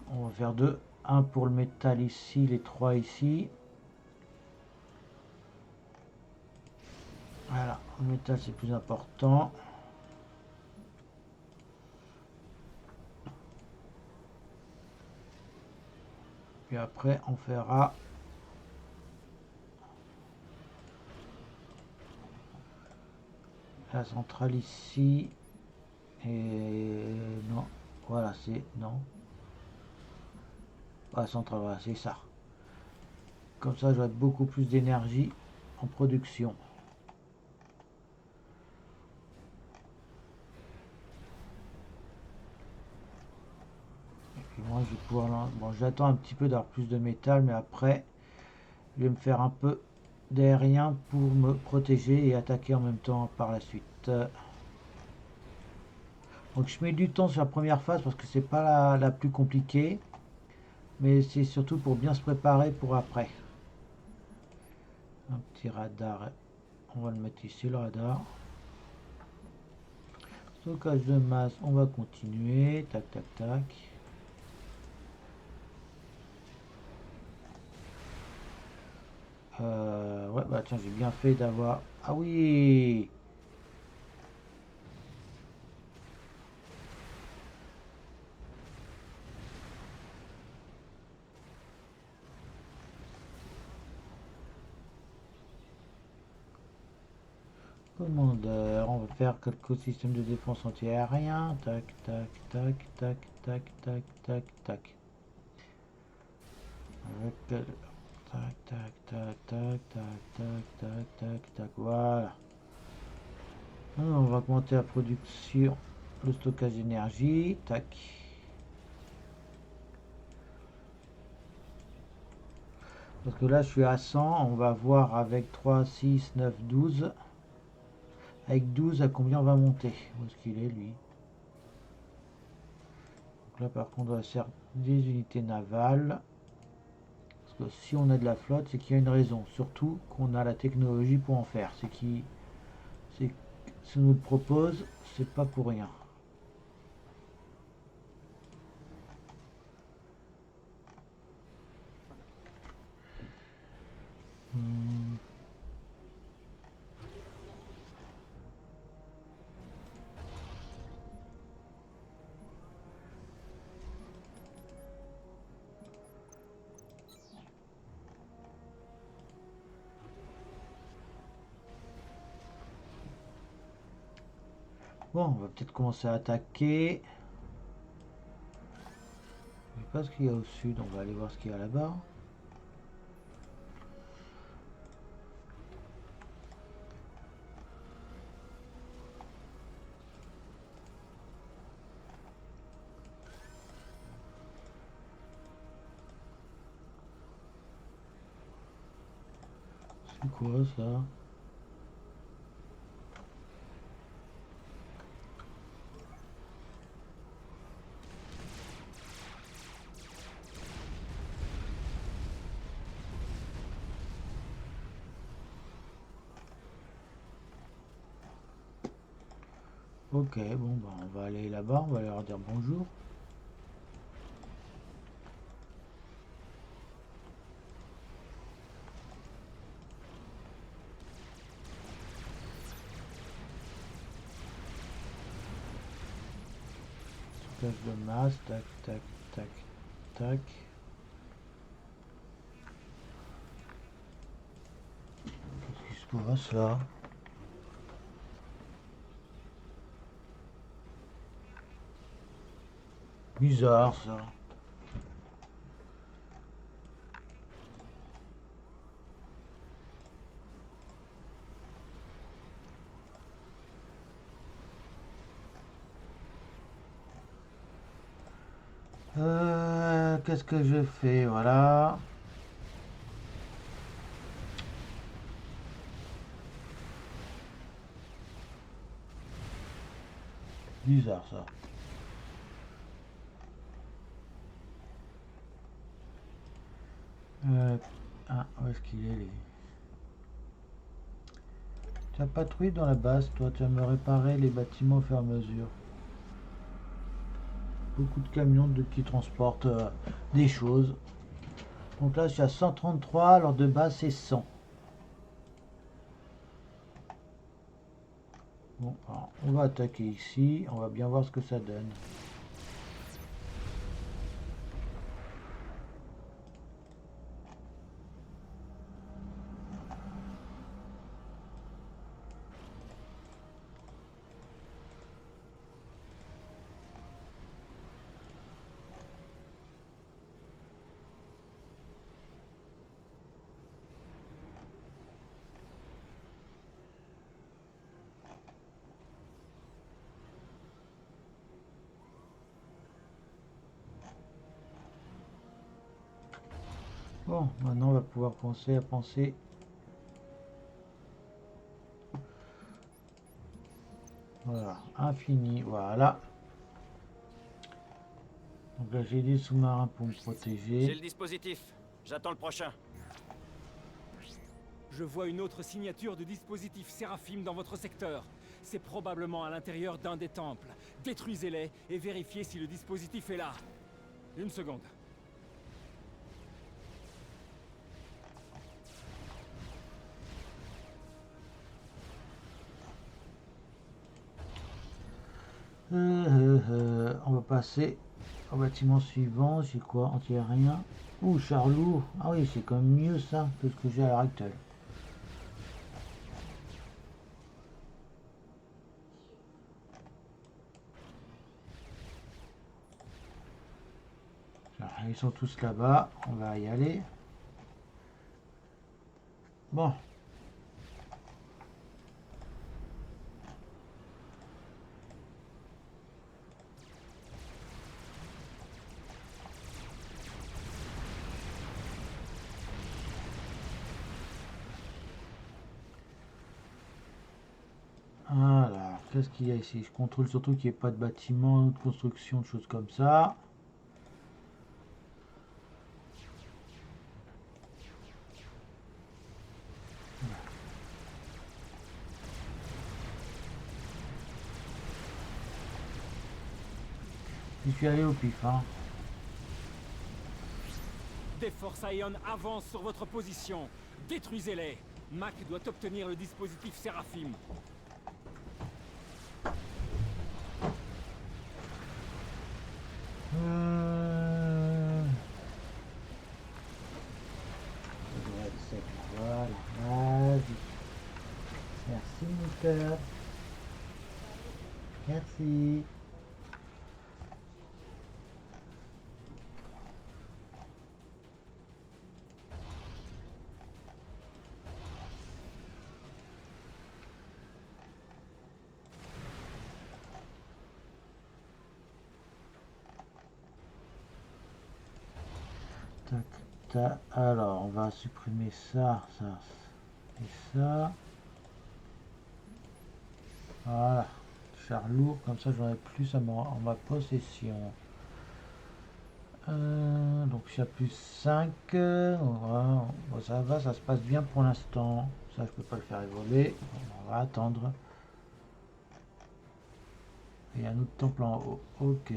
on va faire deux. Un pour le métal ici, les 3 ici. Voilà, le métal c'est plus important. Puis après, on fera la centrale ici. Et non, voilà, c'est non. La centrale, voilà, c'est ça. Comme ça, j'aurai beaucoup plus d'énergie en production. Et puis moi, je vais pouvoir... Bon, j'attends un petit peu d'avoir plus de métal, mais après, je vais me faire un peu d'aérien pour me protéger et attaquer en même temps par la suite. Donc je mets du temps sur la première phase parce que c'est pas la plus compliquée, mais c'est surtout pour bien se préparer pour après. Un petit radar, on va le mettre ici le radar. Stockage de masse, on va continuer, tac. Ouais, bah tiens, j'ai bien fait d'avoir... Ah oui! Commandeur, on va faire quelques systèmes de défense anti-aérien. Tac, tac, tac, tac, tac, tac, tac, tac. Tac, tac, tac, tac, tac, tac, tac, tac, tac, voilà. Alors, on va augmenter la production, le stockage d'énergie. Tac. Parce que là, je suis à 100. On va voir avec 3, 6, 9, 12. Avec 12, à combien on va monter? Où est-ce qu'il est, lui? Donc là, par contre, on va faire des unités navales. Parce que si on a de la flotte, c'est qu'il y a une raison. Surtout qu'on a la technologie pour en faire. C'est qui, c'est si on nous le propose, c'est pas pour rien. Bon, on va peut-être commencer à attaquer. Je sais pas ce qu'il y a au sud, on va aller voir ce qu'il y a là-bas. C'est quoi ça? Ok, bon, bah, on va aller là-bas, on va leur dire bonjour. Stockage de masse, tac, tac, tac, tac. Qu'est-ce qui se passe là? Bizarre ça. Qu'est-ce que je fais? Voilà. Bizarre ça. Ah, où est-ce qu'il est, lui? Tu as patrouillé dans la base, toi, tu vas me réparer les bâtiments au fur et à mesure. Beaucoup de camions qui transportent des choses. Donc là, je suis à 133, alors de base, c'est 100. Bon, alors, on va attaquer ici, on va bien voir ce que ça donne. Bon, maintenant on va pouvoir penser à penser. Voilà, infini, voilà. Donc là j'ai des sous-marins pour me J'ai protéger. le dispositif. J'attends le prochain. Je vois une autre signature de dispositif Séraphim dans votre secteur. C'est probablement à l'intérieur d'un des temples. Détruisez-les et vérifiez si le dispositif est là. Une seconde. On va passer au bâtiment suivant. J'ai quoi? Anti-aérien. Ouh, char lourd. Ah oui, c'est quand même mieux ça que ce que j'ai à l'heure actuelle. Ils sont tous là-bas. On va y aller. Bon. Voilà, qu'est-ce qu'il y a ici? Je contrôle surtout qu'il n'y ait pas de bâtiment, de construction, de choses comme ça. Je suis allé au pif, hein. Des forces Ion avancent sur votre position. Détruisez-les. Mac doit obtenir le dispositif Séraphim. Ça devrait être sec, voilà, vas-y. Merci, mon cœur. Merci. Tac, tac. Alors, on va supprimer ça, ça et ça. Voilà. Char lourd, comme ça j'en ai plus en ma possession. Donc il y a plus 5. Voilà. Bon, ça va, ça se passe bien pour l'instant. Ça, je peux pas le faire évoluer. On va attendre. Il y a un autre temple en haut. Ok.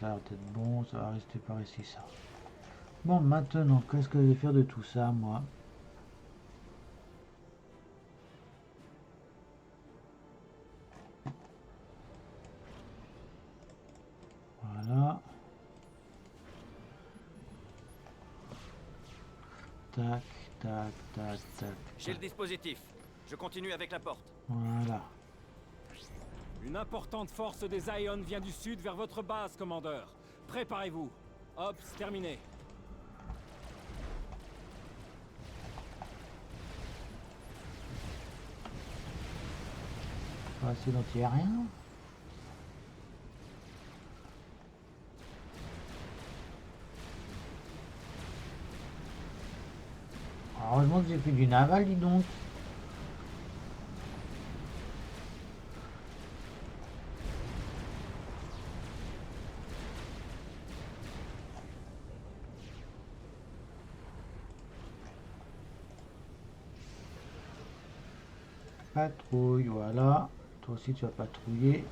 Ça va peut-être bon, ça va rester par ici ça. Bon, maintenant, qu'est-ce que je vais faire de tout ça, moi? Voilà. Tac, tac, tac, tac. J'ai le dispositif. Je continue avec la porte. Voilà. Une importante force des Ion vient du sud vers votre base, commandeur. Préparez-vous. Ops, terminé. On va essayer d'en tirer rien. Heureusement que j'ai fait du naval, dis donc. Patrouille, voilà. Toi aussi tu vas patrouiller.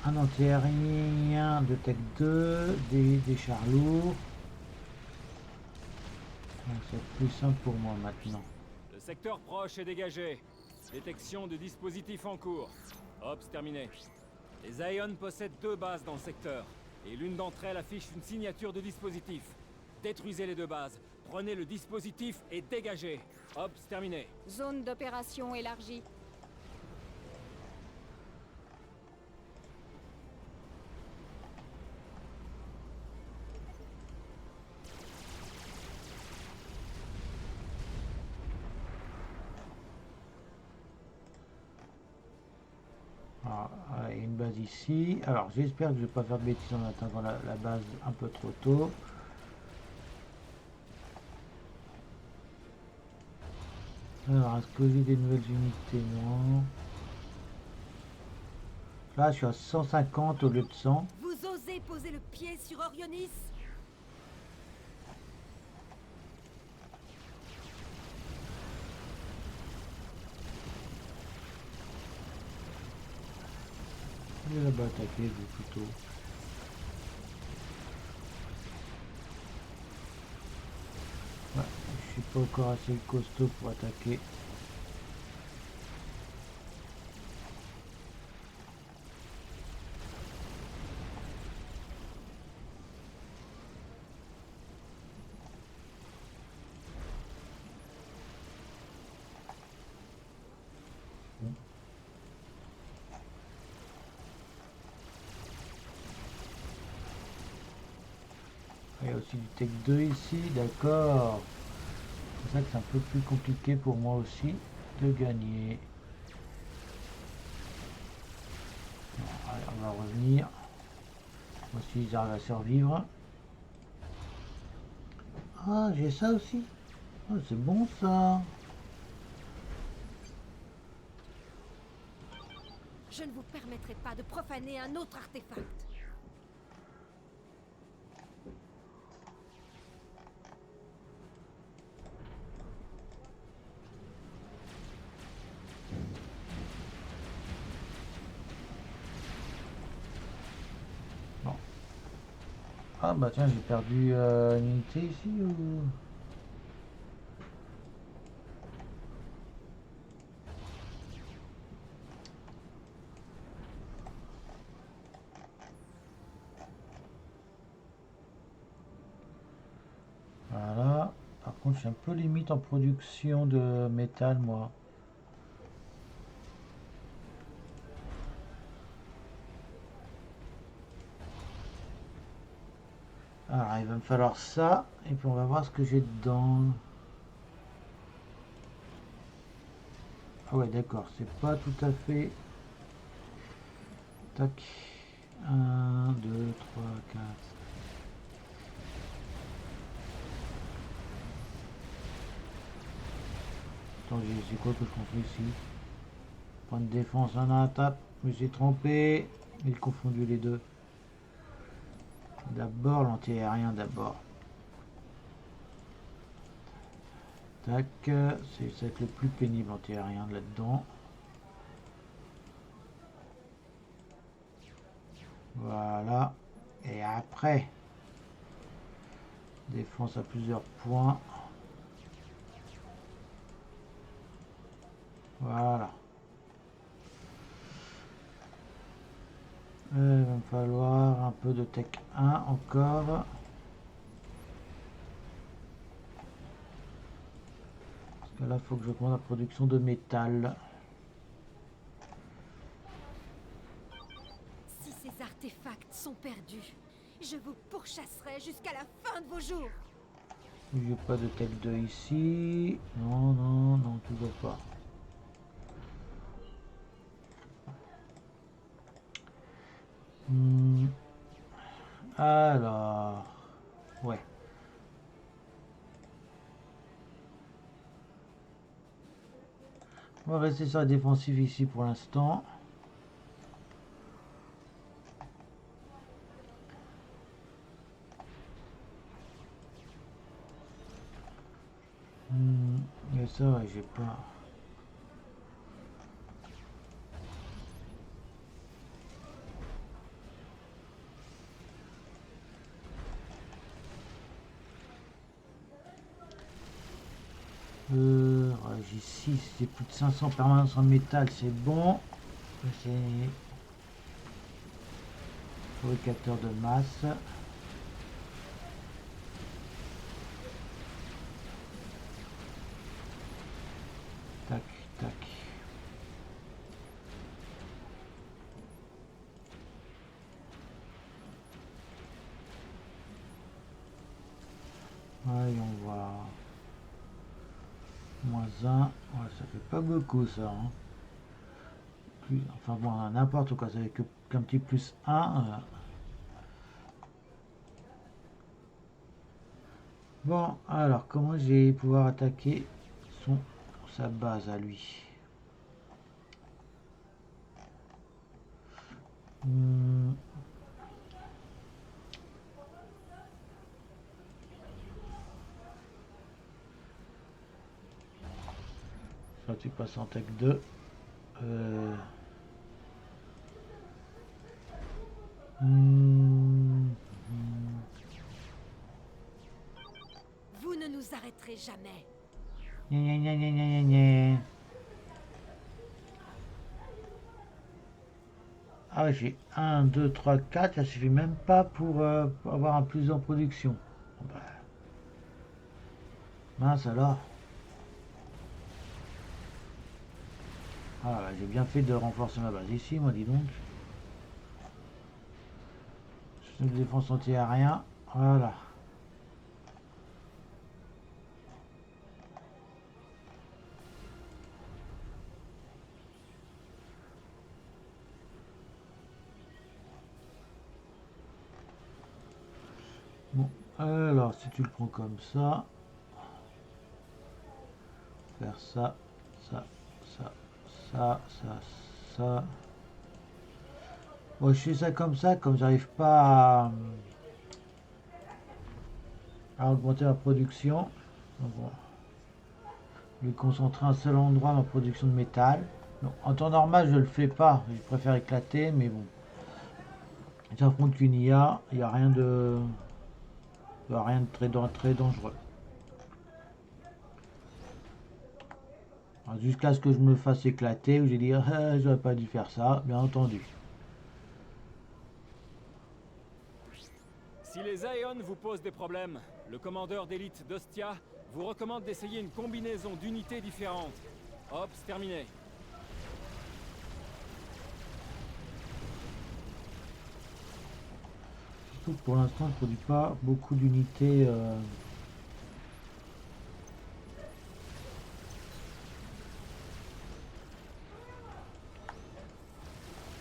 Un anti-aérien de Tech 2, des chars lourds. Donc c'est plus simple pour moi maintenant. Le secteur proche est dégagé. Détection de dispositifs en cours. Ops, terminé. Les Ion possèdent 2 bases dans le secteur. Et l'une d'entre elles affiche une signature de dispositif. Détruisez les 2 bases. Prenez le dispositif et dégagez. Ops, terminé. Zone d'opération élargie. Alors, il y a une base ici. Alors j'espère que je ne vais pas faire de bêtises en attendant la base un peu trop tôt. Alors, est-ce que j'ai des nouvelles unités? Non. Là, je suis à 150 au lieu de 100. Vous osez poser le pied sur Orionis? Je vais là-bas attaquer, vous plutôt. Ouais, je suis pas encore assez costaud pour attaquer. Il y a aussi du Tech 2 ici, d'accord. C'est ça que c'est un peu plus compliqué pour moi aussi de gagner. Bon, allez, on va revenir. Moi aussi, ils arrivent à survivre. Ah, j'ai ça aussi. Ah, c'est bon ça. Je ne vous permettrai pas de profaner un autre artefact. Bon. Ah bah tiens, j'ai perdu une unité ici ou... Voilà. Par contre, je suis un peu limite en production de métal, moi. Alors, il va me falloir ça. Et puis, on va voir ce que j'ai dedans. Ah ouais, d'accord. C'est pas tout à fait... Tac. 1, 2, 3, 4... Attends, c'est quoi que je construis ici? Point de défense, un tape. Je me suis trompé. J'ai confondu les deux. D'abord l'anti-aérien d'abord. Tac. C'est le plus pénible anti-aérien là-dedans. Voilà. Et après, défense à plusieurs points. Voilà. Il va me falloir un peu de Tech 1 encore. Parce que là, il faut que j'augmente la production de métal. Si ces artefacts sont perdus, je vous pourchasserai jusqu'à la fin de vos jours. Il n'y a pas de Tech 2 ici. Non, non, non, toujours pas. Alors, ouais. On va rester sur la défensive ici pour l'instant. Et ça, ouais, j'ai pas. Ouais, j'ai 6, c'est plus de 500 permanences en métal, c'est bon. C'est fabricateur de masse. Tac, tac. Voyons voir. -1. Ouais, ça fait pas beaucoup ça. Hein. Enfin bon, n'importe quoi, ça fait qu'un petit +1. Bon, alors comment je vais pouvoir attaquer sa base à lui? Soit tu passes en tech 2. Vous ne nous arrêterez jamais. Gna, gna, gna, gna, gna, gna, gna. Ah ouais, j'ai 1, 2, 3, 4, ça suffit même pas pour avoir un plus en production. Bon, bah, mince alors. Ah, bah, j'ai bien fait de renforcer ma base ici, moi, dis donc. Système de défense anti-aérien, voilà. Bon, alors, si tu le prends comme ça, faire ça, ça, ça, ça, ça, ça. Bon, je fais ça, comme j'arrive pas à augmenter ma production. Donc, bon, je vais concentrer un seul endroit ma production de métal. Donc, en temps normal, je le fais pas. Je préfère éclater, mais bon. J'affronte qu'une IA, il n'y a rien de, rien de très dangereux. Jusqu'à ce que je me fasse éclater, où j'ai dit ah, j'aurais pas dû faire ça, bien entendu. Si les Aeon vous posent des problèmes, le commandeur d'élite d'Ostia vous recommande d'essayer une combinaison d'unités différentes. Ops, terminé. Surtout que pour l'instant, je ne produis pas beaucoup d'unités.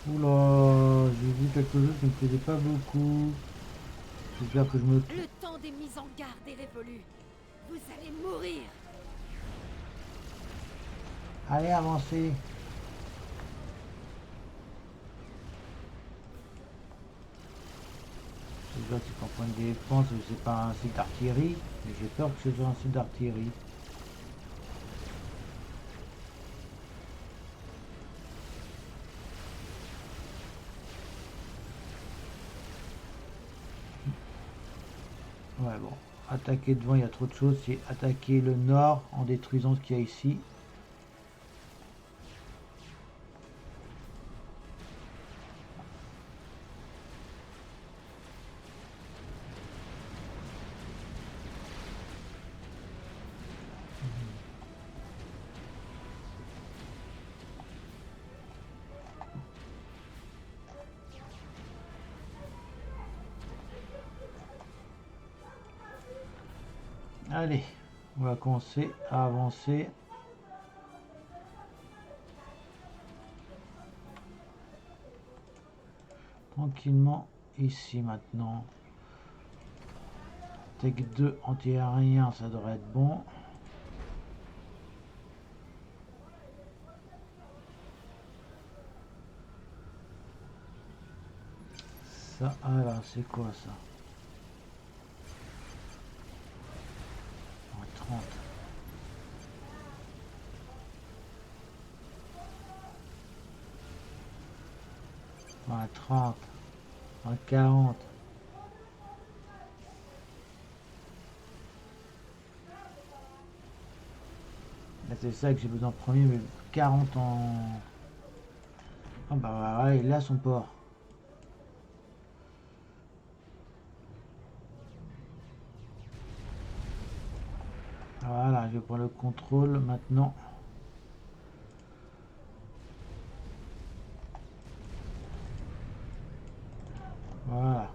Oula, j'ai vu quelque chose qui ne me plaisait pas beaucoup. J'espère que je me... Le temps des mises en garde est révolu. Vous allez mourir. Allez, avancez. Je vois que c'est qu'en point de défense, c'est pas un site d'artillerie, mais j'ai peur que ce soit un site d'artillerie. Ouais, bon, attaquer devant, il y a trop de choses. C'est attaquer le nord en détruisant ce qu'il y a ici. Allez, on va commencer à avancer. Tranquillement ici maintenant. Tech 2 anti-aérien, ça devrait être bon. Ça, alors, c'est quoi ça? 30. Ouais, 30. 40. Là, c'est ça que j'ai besoin en premier, mais 40 en... Ah bah ouais, il a son port. Voilà, je vais prendre le contrôle maintenant. Voilà.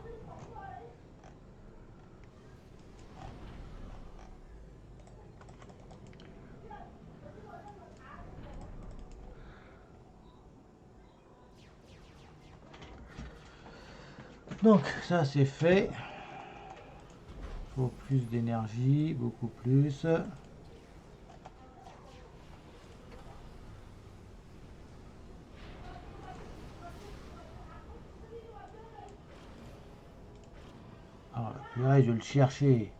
Donc ça c'est fait. Faut plus d'énergie, beaucoup plus. Ah, là, je vais le chercher.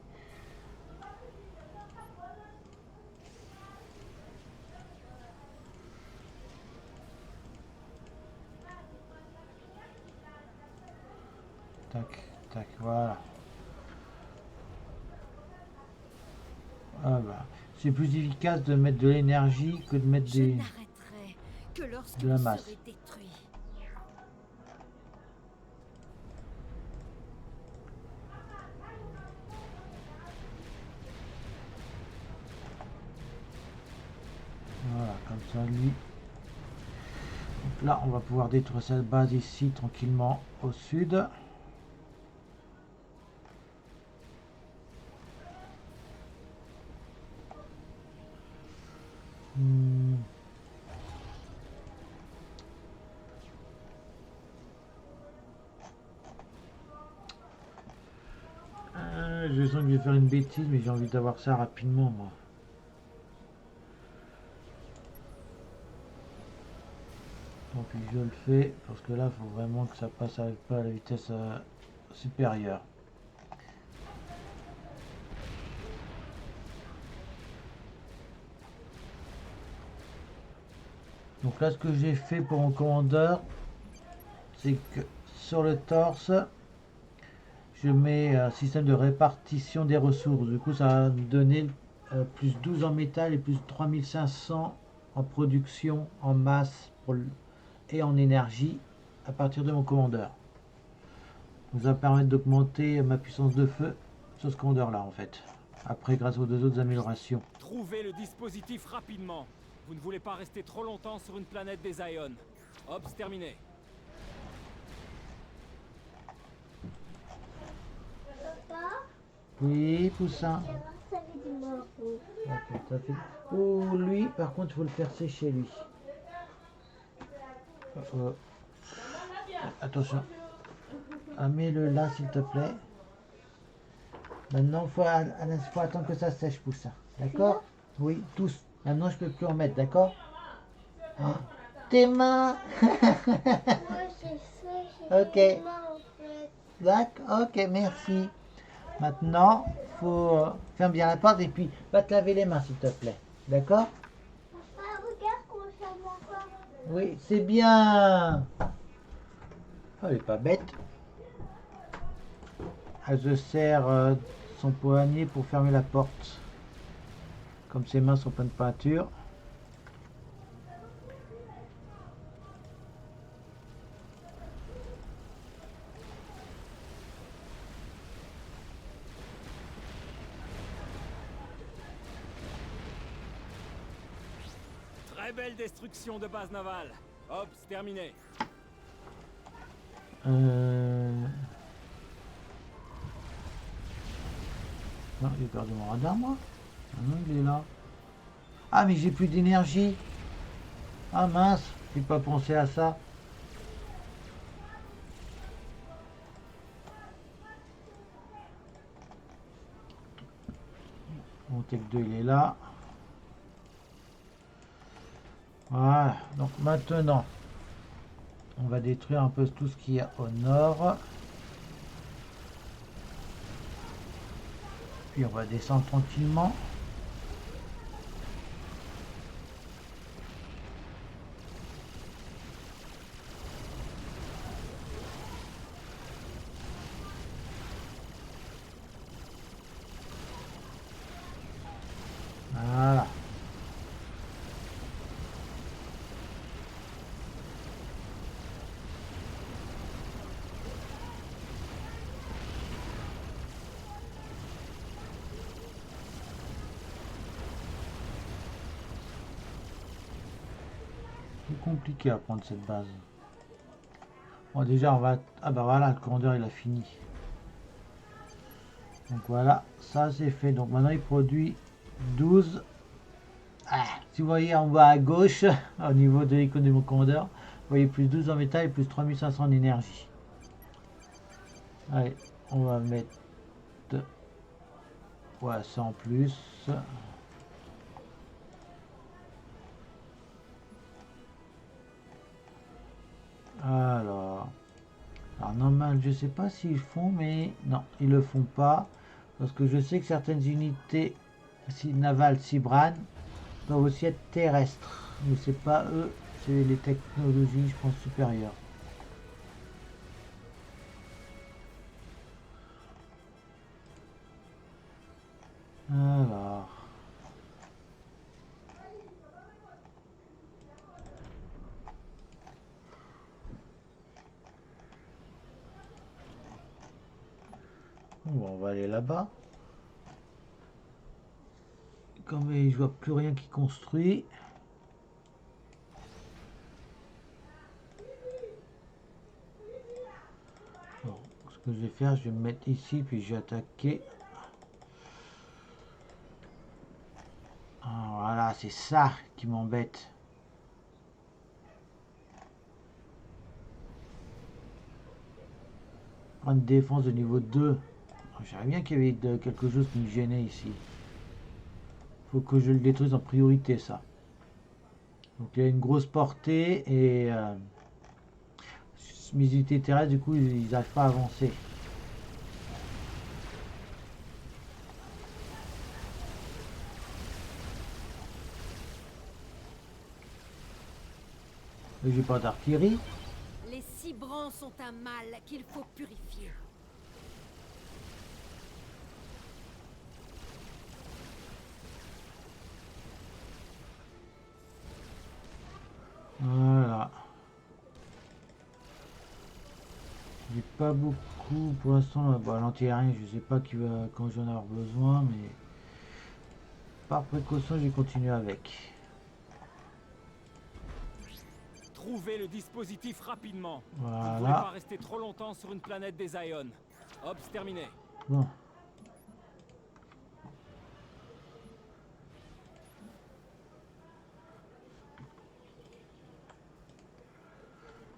Tac, tac, voilà. Ah bah, c'est plus efficace de mettre de l'énergie que de mettre Je des... n'arrêterai que lorsque de la vous masse. serez détruit. Voilà, comme ça, lui. Donc là, on va pouvoir détruire cette base ici, tranquillement, au sud. Hmm. Je sens que je vais faire une bêtise, mais j'ai envie d'avoir ça rapidement, moi. Donc je le fais, parce que là, il faut vraiment que ça passe pas à la vitesse supérieure. Donc là, ce que j'ai fait pour mon commandeur, c'est que sur le torse, je mets un système de répartition des ressources. Du coup, ça va me donner plus 12 en métal et plus 3500 en production, en masse et en énergie à partir de mon commandeur. Donc, ça va permettre d'augmenter ma puissance de feu sur ce commandeur là en fait. Après, grâce aux deux autres améliorations. Trouvez le dispositif rapidement. Vous ne voulez pas rester trop longtemps sur une planète des Ions. Ops, terminé. Oui, poussin. Ok, t'as fait. Oh, lui, par contre, il faut le faire sécher, lui. Attention. Ah, mets-le là, s'il te plaît. Maintenant, faut attendre que ça sèche, poussin. D'accord? Oui, tous. Maintenant, je peux plus en mettre, d'accord? Hein? Tes mains. Ok. D'accord, ok, merci. Maintenant, faut fermer bien la porte et puis va te laver les mains, s'il te plaît. D'accord? Papa, regarde comment je ferme encore. Oui, c'est bien. Oh, elle est pas bête. Elle se sert son poignet pour fermer la porte. Comme ses mains sont pleines de peinture. Très belle destruction de base navale. Ops, terminé. Non, j'ai perdu mon radar, moi. Ah non, il est là. Ah, mais j'ai plus d'énergie. Ah mince, j'ai pas pensé à ça. Mon Tech 2, il est là. Voilà, donc maintenant, on va détruire un peu tout ce qu'il y a au nord. Puis on va descendre tranquillement. Voilà. C'est compliqué à prendre cette base. Bon, déjà on va... Ah bah voilà, le commandeur il a fini. Donc voilà, ça c'est fait. Donc maintenant il produit 12. Ah, si vous voyez en bas à gauche, au niveau de l'icône de mon commandeur, vous voyez plus 12 en métal et plus 3500 en énergie. Allez, on va mettre... Ouais, ça en plus. Alors normal, je sais pas s'ils font, mais non, ils le font pas. Parce que je sais que certaines unités navales Cybran doivent aussi être terrestres. Mais c'est pas eux, c'est les technologies, je pense, supérieures. Alors. Bon, on va aller là-bas. Comme je vois plus rien qui construit. Bon, ce que je vais faire, je vais me mettre ici, puis je vais attaquer. Ah, voilà, c'est ça qui m'embête. Point de défense de niveau 2. Je savais bien qu'il y avait quelque chose qui me gênait ici. Faut que je le détruise en priorité, ça. Donc il y a une grosse portée et mes unités terrestres, du coup, ils n'arrivent pas à avancer. J'ai pas d'artillerie. Les cibrants sont un mal qu'il faut purifier. Voilà. J'ai pas beaucoup pour l'instant. Bah, l'anti-aérien, je sais pas qui va, quand j'en ai besoin, mais par précaution, j'ai continué avec. Trouvez le dispositif rapidement. Vous ne voulez pas Voilà. rester trop longtemps sur une planète des Ions. Ops, terminé. Bon.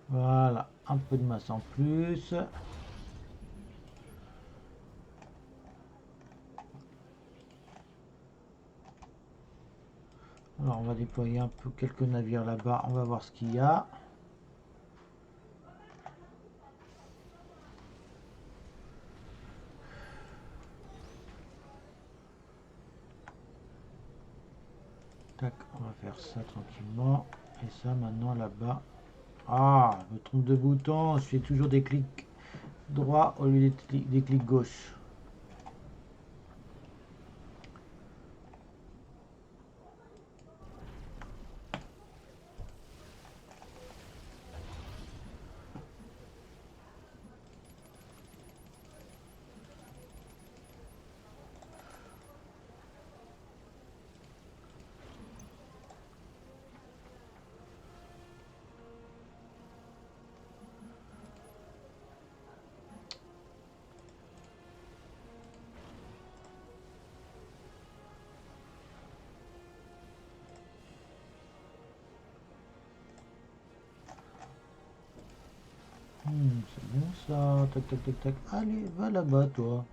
Voilà, un peu de masse en plus. Alors on va déployer un peu quelques navires là-bas, on va voir ce qu'il y a. Tac, on va faire ça tranquillement. Et ça maintenant là-bas. Ah, je me trompe de bouton, je fais toujours des clics droits au lieu des clics gauche. C'est bon ça. Tac, tac, tac, tac. Allez, va là-bas, toi.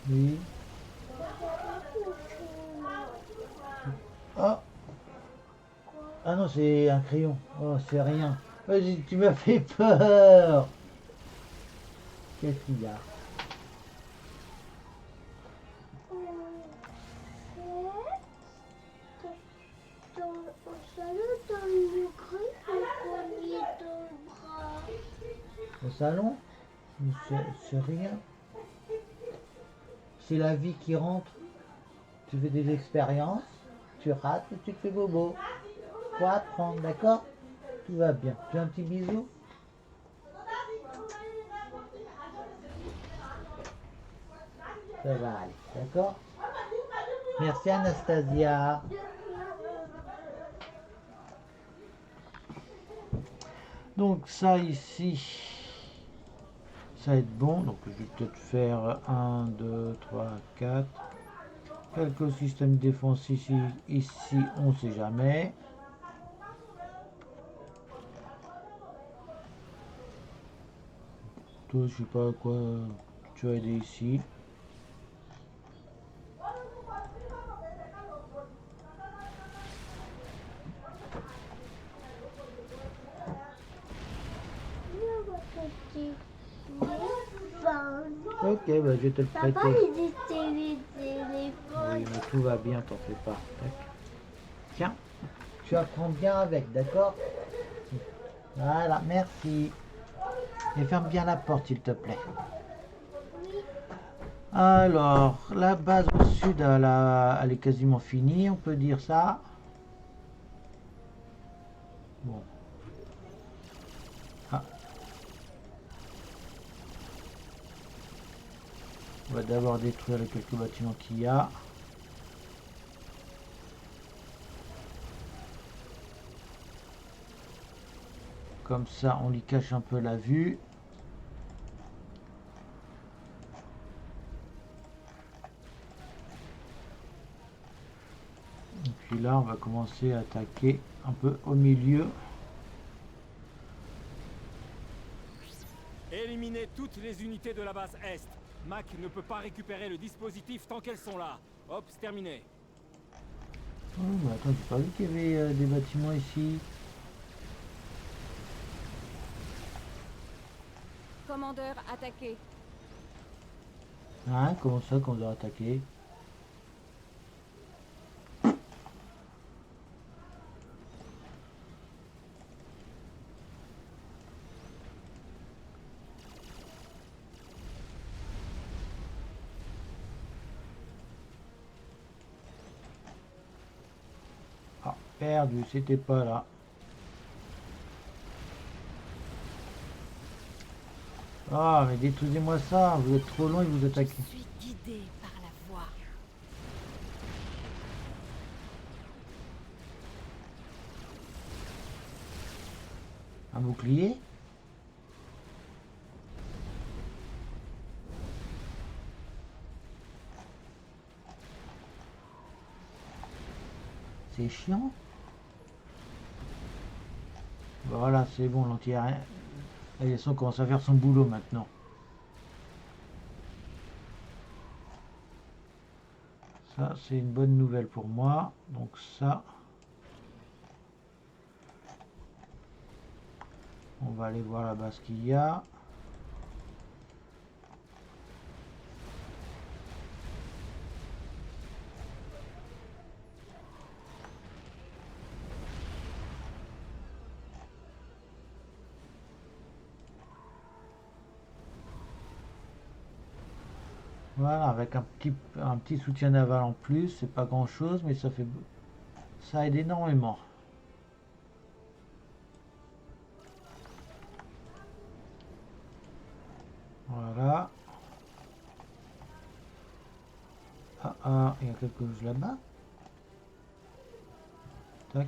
Oui. Ah. Ah non, c'est un crayon. Oh, c'est rien. Vas-y, tu m'as fait peur. Qu'est-ce qu'il y a? Au salon? C'est rien. C'est la vie qui rentre. Tu fais des expériences, tu rates et tu te fais bobo. Faut apprendre, d'accord? Tout va bien. Tu veux un petit bisou? Ça va aller, d'accord? Merci Anastasia. Donc ça ici, ça va être bon. Donc je vais peut-être faire 1, 2, 3, 4. Quelques systèmes défensifs ici, on ne sait jamais. Toi, je sais pas à quoi tu vas aider ici. Ok, bah, je vais te le prêter. Papa, il utilise les téléphones. Oui, mais tout va bien, t'en fais pas. Tac. Tiens, tu apprends bien avec, d'accord? Voilà, merci. Et ferme bien la porte, s'il te plaît. Alors, la base au sud, elle est quasiment finie, on peut dire ça. Bon. Ah. On va d'abord détruire les quelques bâtiments qu'il y a. Comme ça, on lui cache un peu la vue. Et puis là, on va commencer à attaquer un peu au milieu. Éliminez toutes les unités de la base Est. Mac ne peut pas récupérer le dispositif tant qu'elles sont là. Ops, terminé. Oh, mais attends, j'ai pas vu qu'il y avait des bâtiments ici. Commandeur attaqué. Hein, comment ça qu'on doit attaquer? Ah, perdu, c'était pas là. Ah, mais détruisez-moi ça, vous êtes trop long et vous attaquez. Je suis guidé par la voix. Un bouclier? C'est chiant. Voilà, c'est bon, l'anti-aérien. Et son commence à faire son boulot maintenant. Ça, c'est une bonne nouvelle pour moi. Donc ça, on va aller voir là-bas ce qu'il y a. Voilà, avec un petit soutien naval en plus, c'est pas grand chose, mais ça aide énormément. Voilà. Ah, il y a quelque chose là-bas. Tac.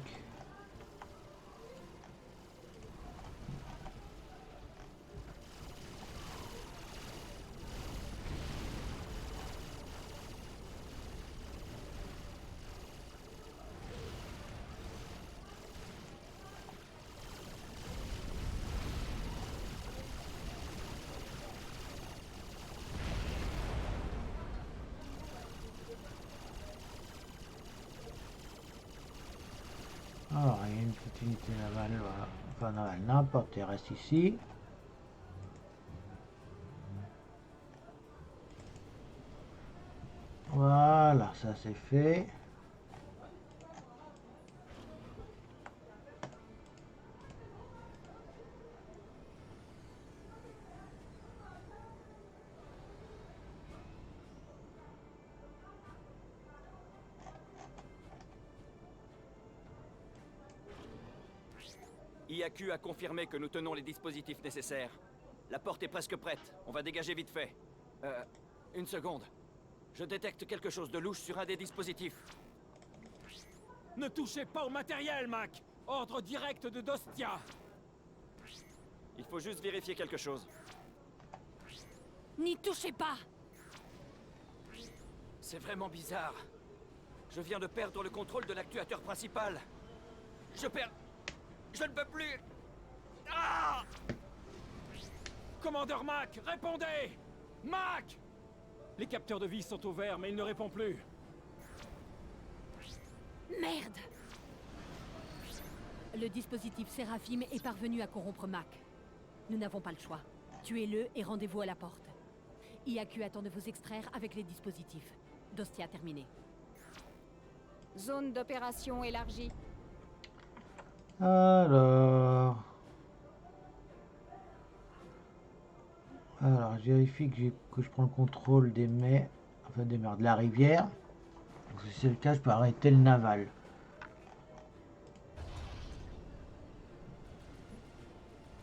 Alors, il y a une petite unité navale, voilà. Enfin navale, n'importe, elle reste ici. Voilà, ça c'est fait. IAQ a confirmé que nous tenons les dispositifs nécessaires. La porte est presque prête. On va dégager vite fait. Une seconde. Je détecte quelque chose de louche sur un des dispositifs. Ne touchez pas au matériel, Mac! Ordre direct de Dostia! Il faut juste vérifier quelque chose. N'y touchez pas! C'est vraiment bizarre. Je viens de perdre le contrôle de l'actuateur principal. Je ne peux plus... Ah! Commandeur Mac, répondez! Mac! Les capteurs de vie sont au vert, mais il ne répond plus. Merde! Le dispositif Séraphim est parvenu à corrompre Mac. Nous n'avons pas le choix. Tuez-le et rendez-vous à la porte. IAQ attend de vous extraire avec les dispositifs. Dostia terminé. Zone d'opération élargie. Alors, Alors, je vérifie que je prends le contrôle des mers, enfin des mers de la rivière. Donc, si c'est le cas, je peux arrêter le naval.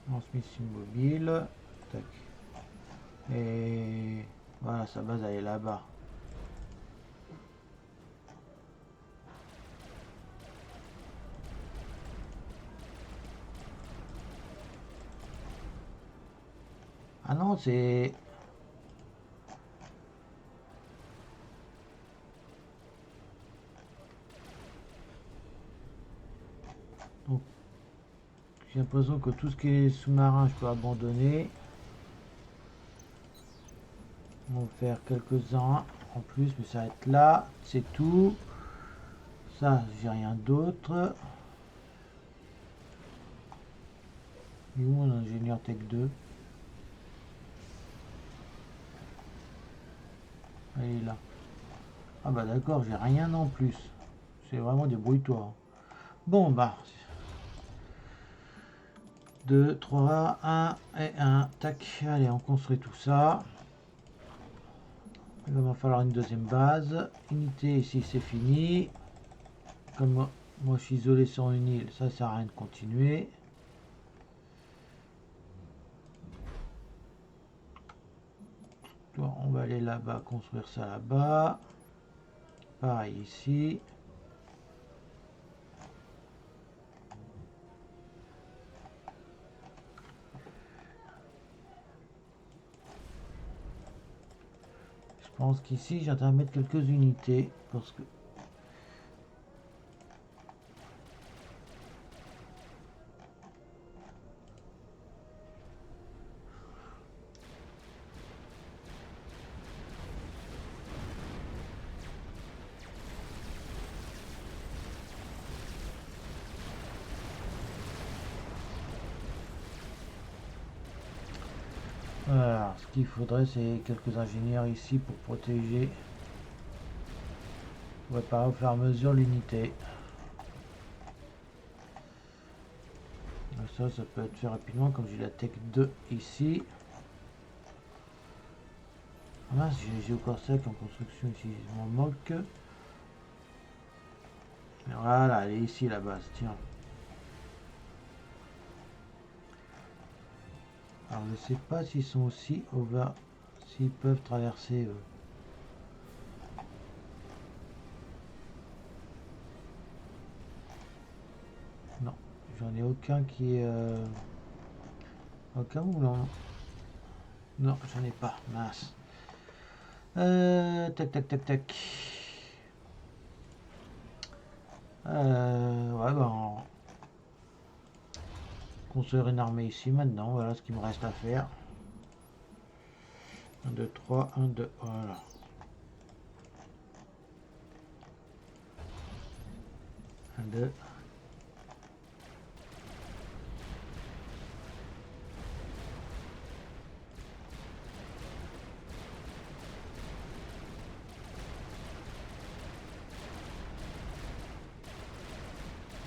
Transmission mobile. Tac. Et voilà, sa base elle est là-bas. Ah non, c'est... Donc, j'ai l'impression que tout ce qui est sous-marin, je peux abandonner. On va faire quelques-uns en plus, mais ça va être là, c'est tout. Ça, j'ai rien d'autre. Et où mon ingénieur Tech 2? Elle est là. Ah bah d'accord, j'ai rien en plus. C'est vraiment débrouille-toi. Bon bah. 2, 3, 1 et 1. Tac, allez, on construit tout ça. Il va m'en falloir une deuxième base. Unité ici, c'est fini. Comme moi je suis isolé sur une île, ça sert à rien de continuer. On va aller là-bas, construire ça là-bas. Pareil ici. Je pense qu'ici, j'ai intérêt à mettre quelques unités parce que alors, ce qu'il faudrait, c'est quelques ingénieurs ici pour protéger. On va pas au fur et à mesure l'unité. Ça peut être fait rapidement, comme j'ai la Tech 2 ici. Ah, j'ai encore ça en construction ici, je m'en moque. Voilà, elle est ici la base, tiens. Alors je sais pas s'ils sont aussi over, s'ils peuvent traverser eux. Non, j'en ai aucun qui est aucun ou non. Non, j'en ai pas, mince. Tac tac tac tac. Ouais bon. Construire une armée ici maintenant, voilà ce qu'il me reste à faire. 1, 2, 3, 1, 2, voilà. Un, deux.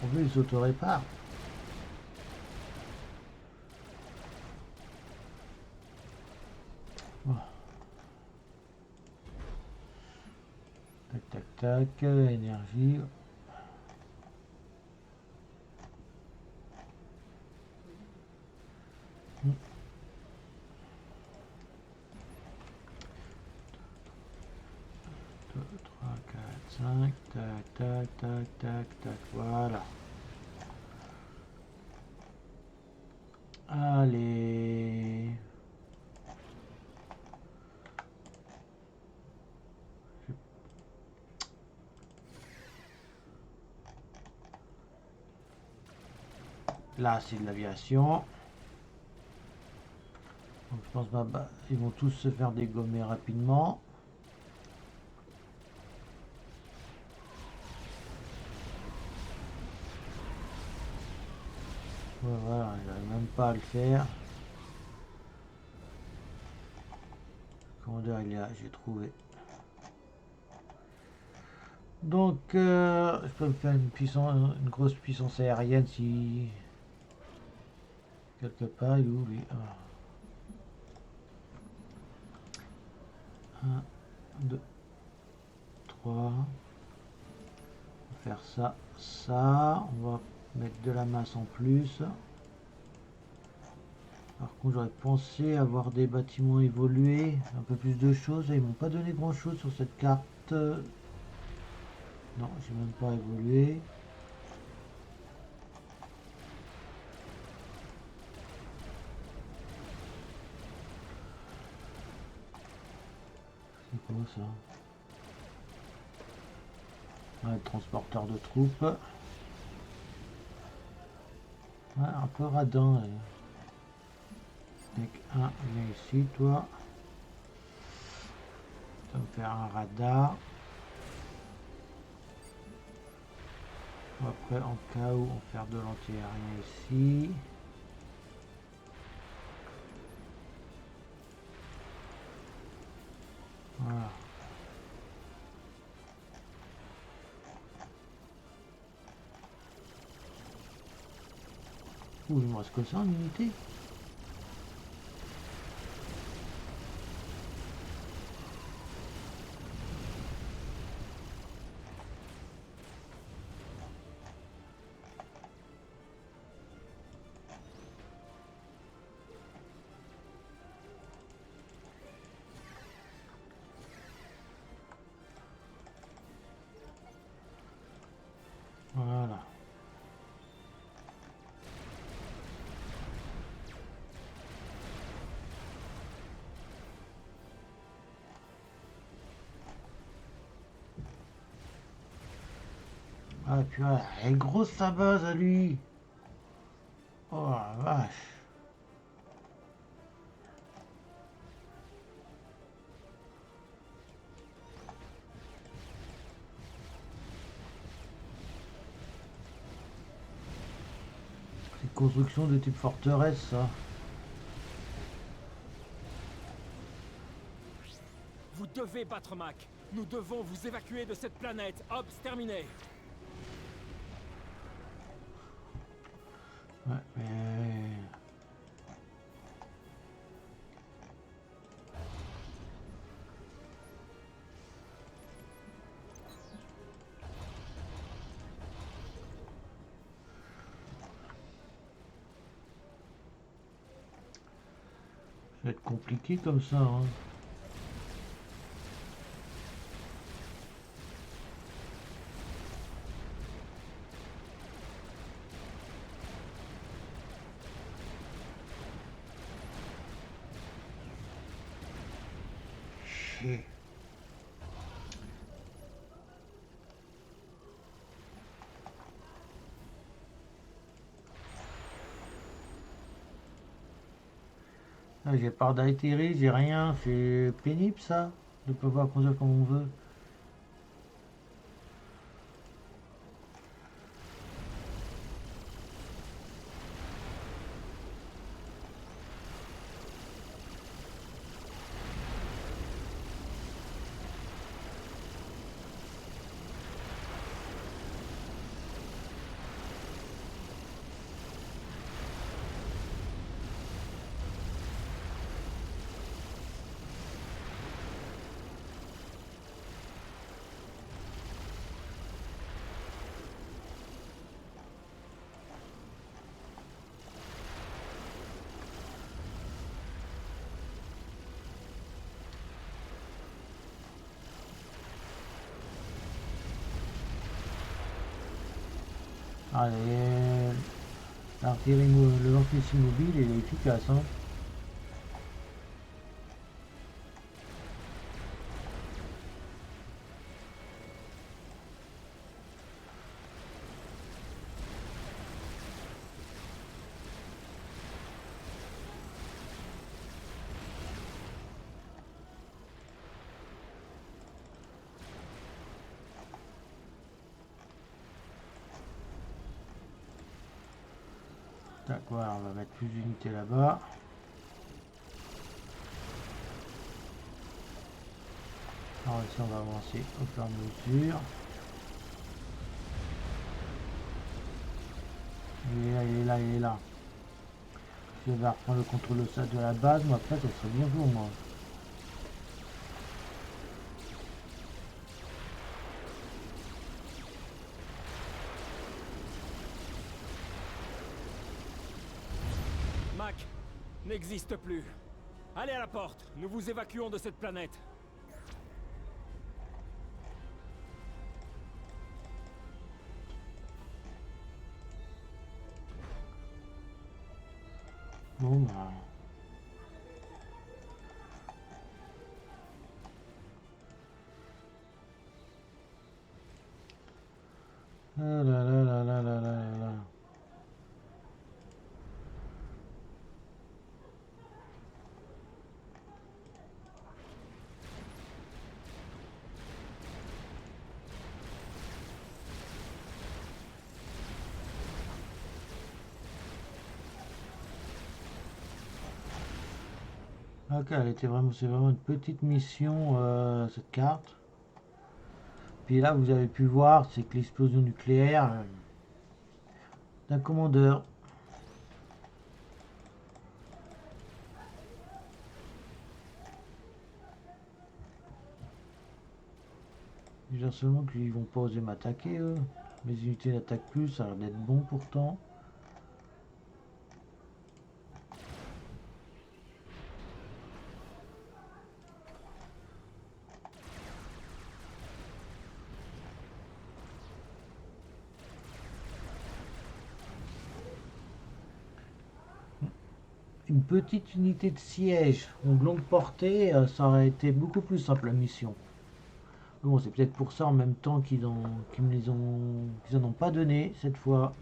On veut les auto-répares. Tac, tac, tac, énergie. Deux, 3, 4, 5, tac, tac, tac, tac, tac, voilà. Allez. Là, c'est de l'aviation. Donc, je pense bah, ils vont tous se faire dégommer rapidement. Voilà, il n'arrive même pas à le faire. Le commandeur, il est là, j'ai trouvé. Donc, je peux me faire une grosse puissance aérienne si... Quelque part, il est où lui? 1, 2, 3. On va faire ça, ça. On va mettre de la masse en plus. Par contre, j'aurais pensé avoir des bâtiments évolués, un peu plus de choses. Ils m'ont pas donné grand chose sur cette carte. Non, j'ai même pas évolué. C'est quoi ça? Ouais, transporteur de troupes. Ouais, un peu radin. Avec un, viens ici, toi. Ça va me faire un radar. Après, en cas où, on va faire de l'anti-aérien ici. Voilà. Ouh, il me reste que ça en unité. Voilà. Ah, puis voilà, elle est grosse sa base à lui. Oh la vache. C'est construction de type forteresse, ça. Vous devez battre Mac. Nous devons vous évacuer de cette planète. Ops, terminé. Ouais, mais... ça va être compliqué comme ça, hein. Chier. Ah, j'ai pas d'atterri, j'ai rien, c'est pénible ça, de pouvoir conduire comme on veut. Ah, l'artillerie, le lance-missile mobile, il est efficace, hein. D'accord, on va mettre plus d'unités là-bas. Alors ici on va avancer au fur et à mesure. Il est là, il est là, il est là. Je vais reprendre le contrôle de la base, moi après ça serait bien pour moi. n'existe plus. Allez à la porte, nous vous évacuons de cette planète. Bon bah. Ah là là là là là là là. Ok, elle était vraiment, c'est vraiment une petite mission cette carte. Puis là, vous avez pu voir, c'est que l'explosion nucléaire d'un commandeur. Déjà seulement qu'ils vont pas oser m'attaquer, eux. Mes unités n'attaquent plus, ça a l'air d'être bon pourtant. Une petite unité de siège de longue portée, ça aurait été beaucoup plus simple la mission. Bon, c'est peut-être pour ça en même temps qu'ils en ont pas donné cette fois.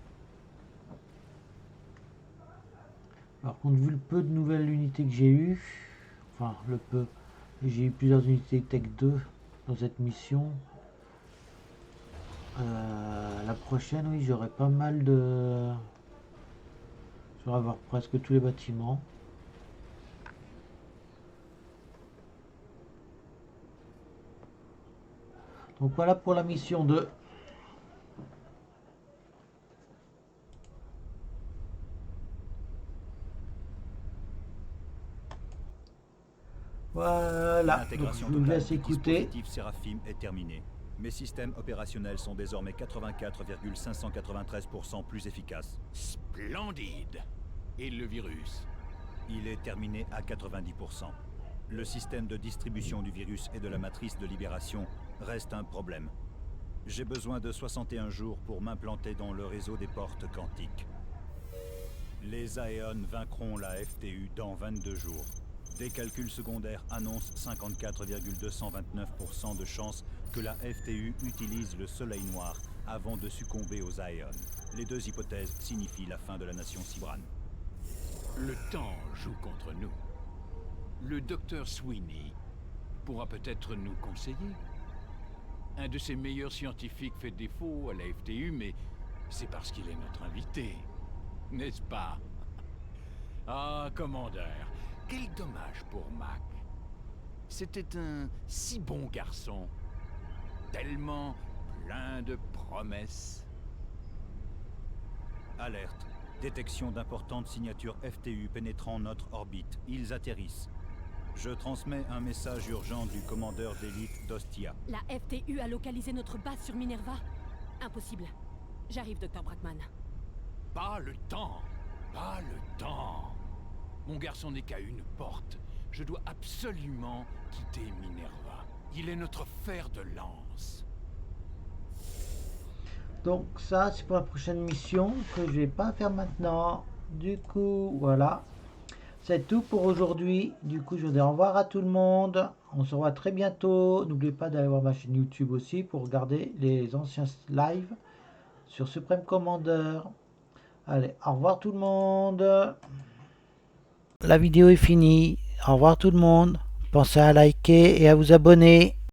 Par contre, vu le peu de nouvelles unités que j'ai eu, enfin le peu, j'ai eu plusieurs unités Tech 2 dans cette mission. La prochaine, oui, j'aurai pas mal de... Je vais avoir presque tous les bâtiments. Donc voilà pour la mission 2. Voilà, donc je L'intégration vous totale laisse du écouter. dispositif Seraphim est terminée. Mes systèmes opérationnels sont désormais 84,593% plus efficaces. Splendide. Et le virus? Il est terminé à 90%. Le système de distribution du virus et de la matrice de libération reste un problème. J'ai besoin de 61 jours pour m'implanter dans le réseau des portes quantiques. Les Aeon vaincront la FTU dans 22 jours. Des calculs secondaires annoncent 54,229% de chances que la FTU utilise le Soleil Noir avant de succomber aux Aeon. Les deux hypothèses signifient la fin de la nation Cybran. Le temps joue contre nous. Le docteur Sweeney pourra peut-être nous conseiller. Un de ses meilleurs scientifiques fait défaut à la FTU, mais c'est parce qu'il est notre invité. N'est-ce pas? Ah, commandeur, quel dommage pour Mac. C'était un si bon garçon. Tellement plein de promesses. Alerte. Détection d'importantes signatures FTU pénétrant notre orbite. Ils atterrissent. Je transmets un message urgent du commandeur d'élite d'Ostia. La FTU a localisé notre base sur Minerva. Impossible. J'arrive, Dr. Brackman. Pas le temps. Pas le temps. Mon garçon n'est qu'à une porte. Je dois absolument quitter Minerva. Il est notre fer de lance. Donc ça, c'est pour la prochaine mission que je vais pas faire maintenant. Du coup, voilà. C'est tout pour aujourd'hui. Du coup, je vous dis au revoir à tout le monde. On se revoit très bientôt. N'oubliez pas d'aller voir ma chaîne YouTube aussi pour regarder les anciens lives sur Supreme Commander. Allez, au revoir tout le monde. La vidéo est finie. Au revoir tout le monde. Pensez à liker et à vous abonner.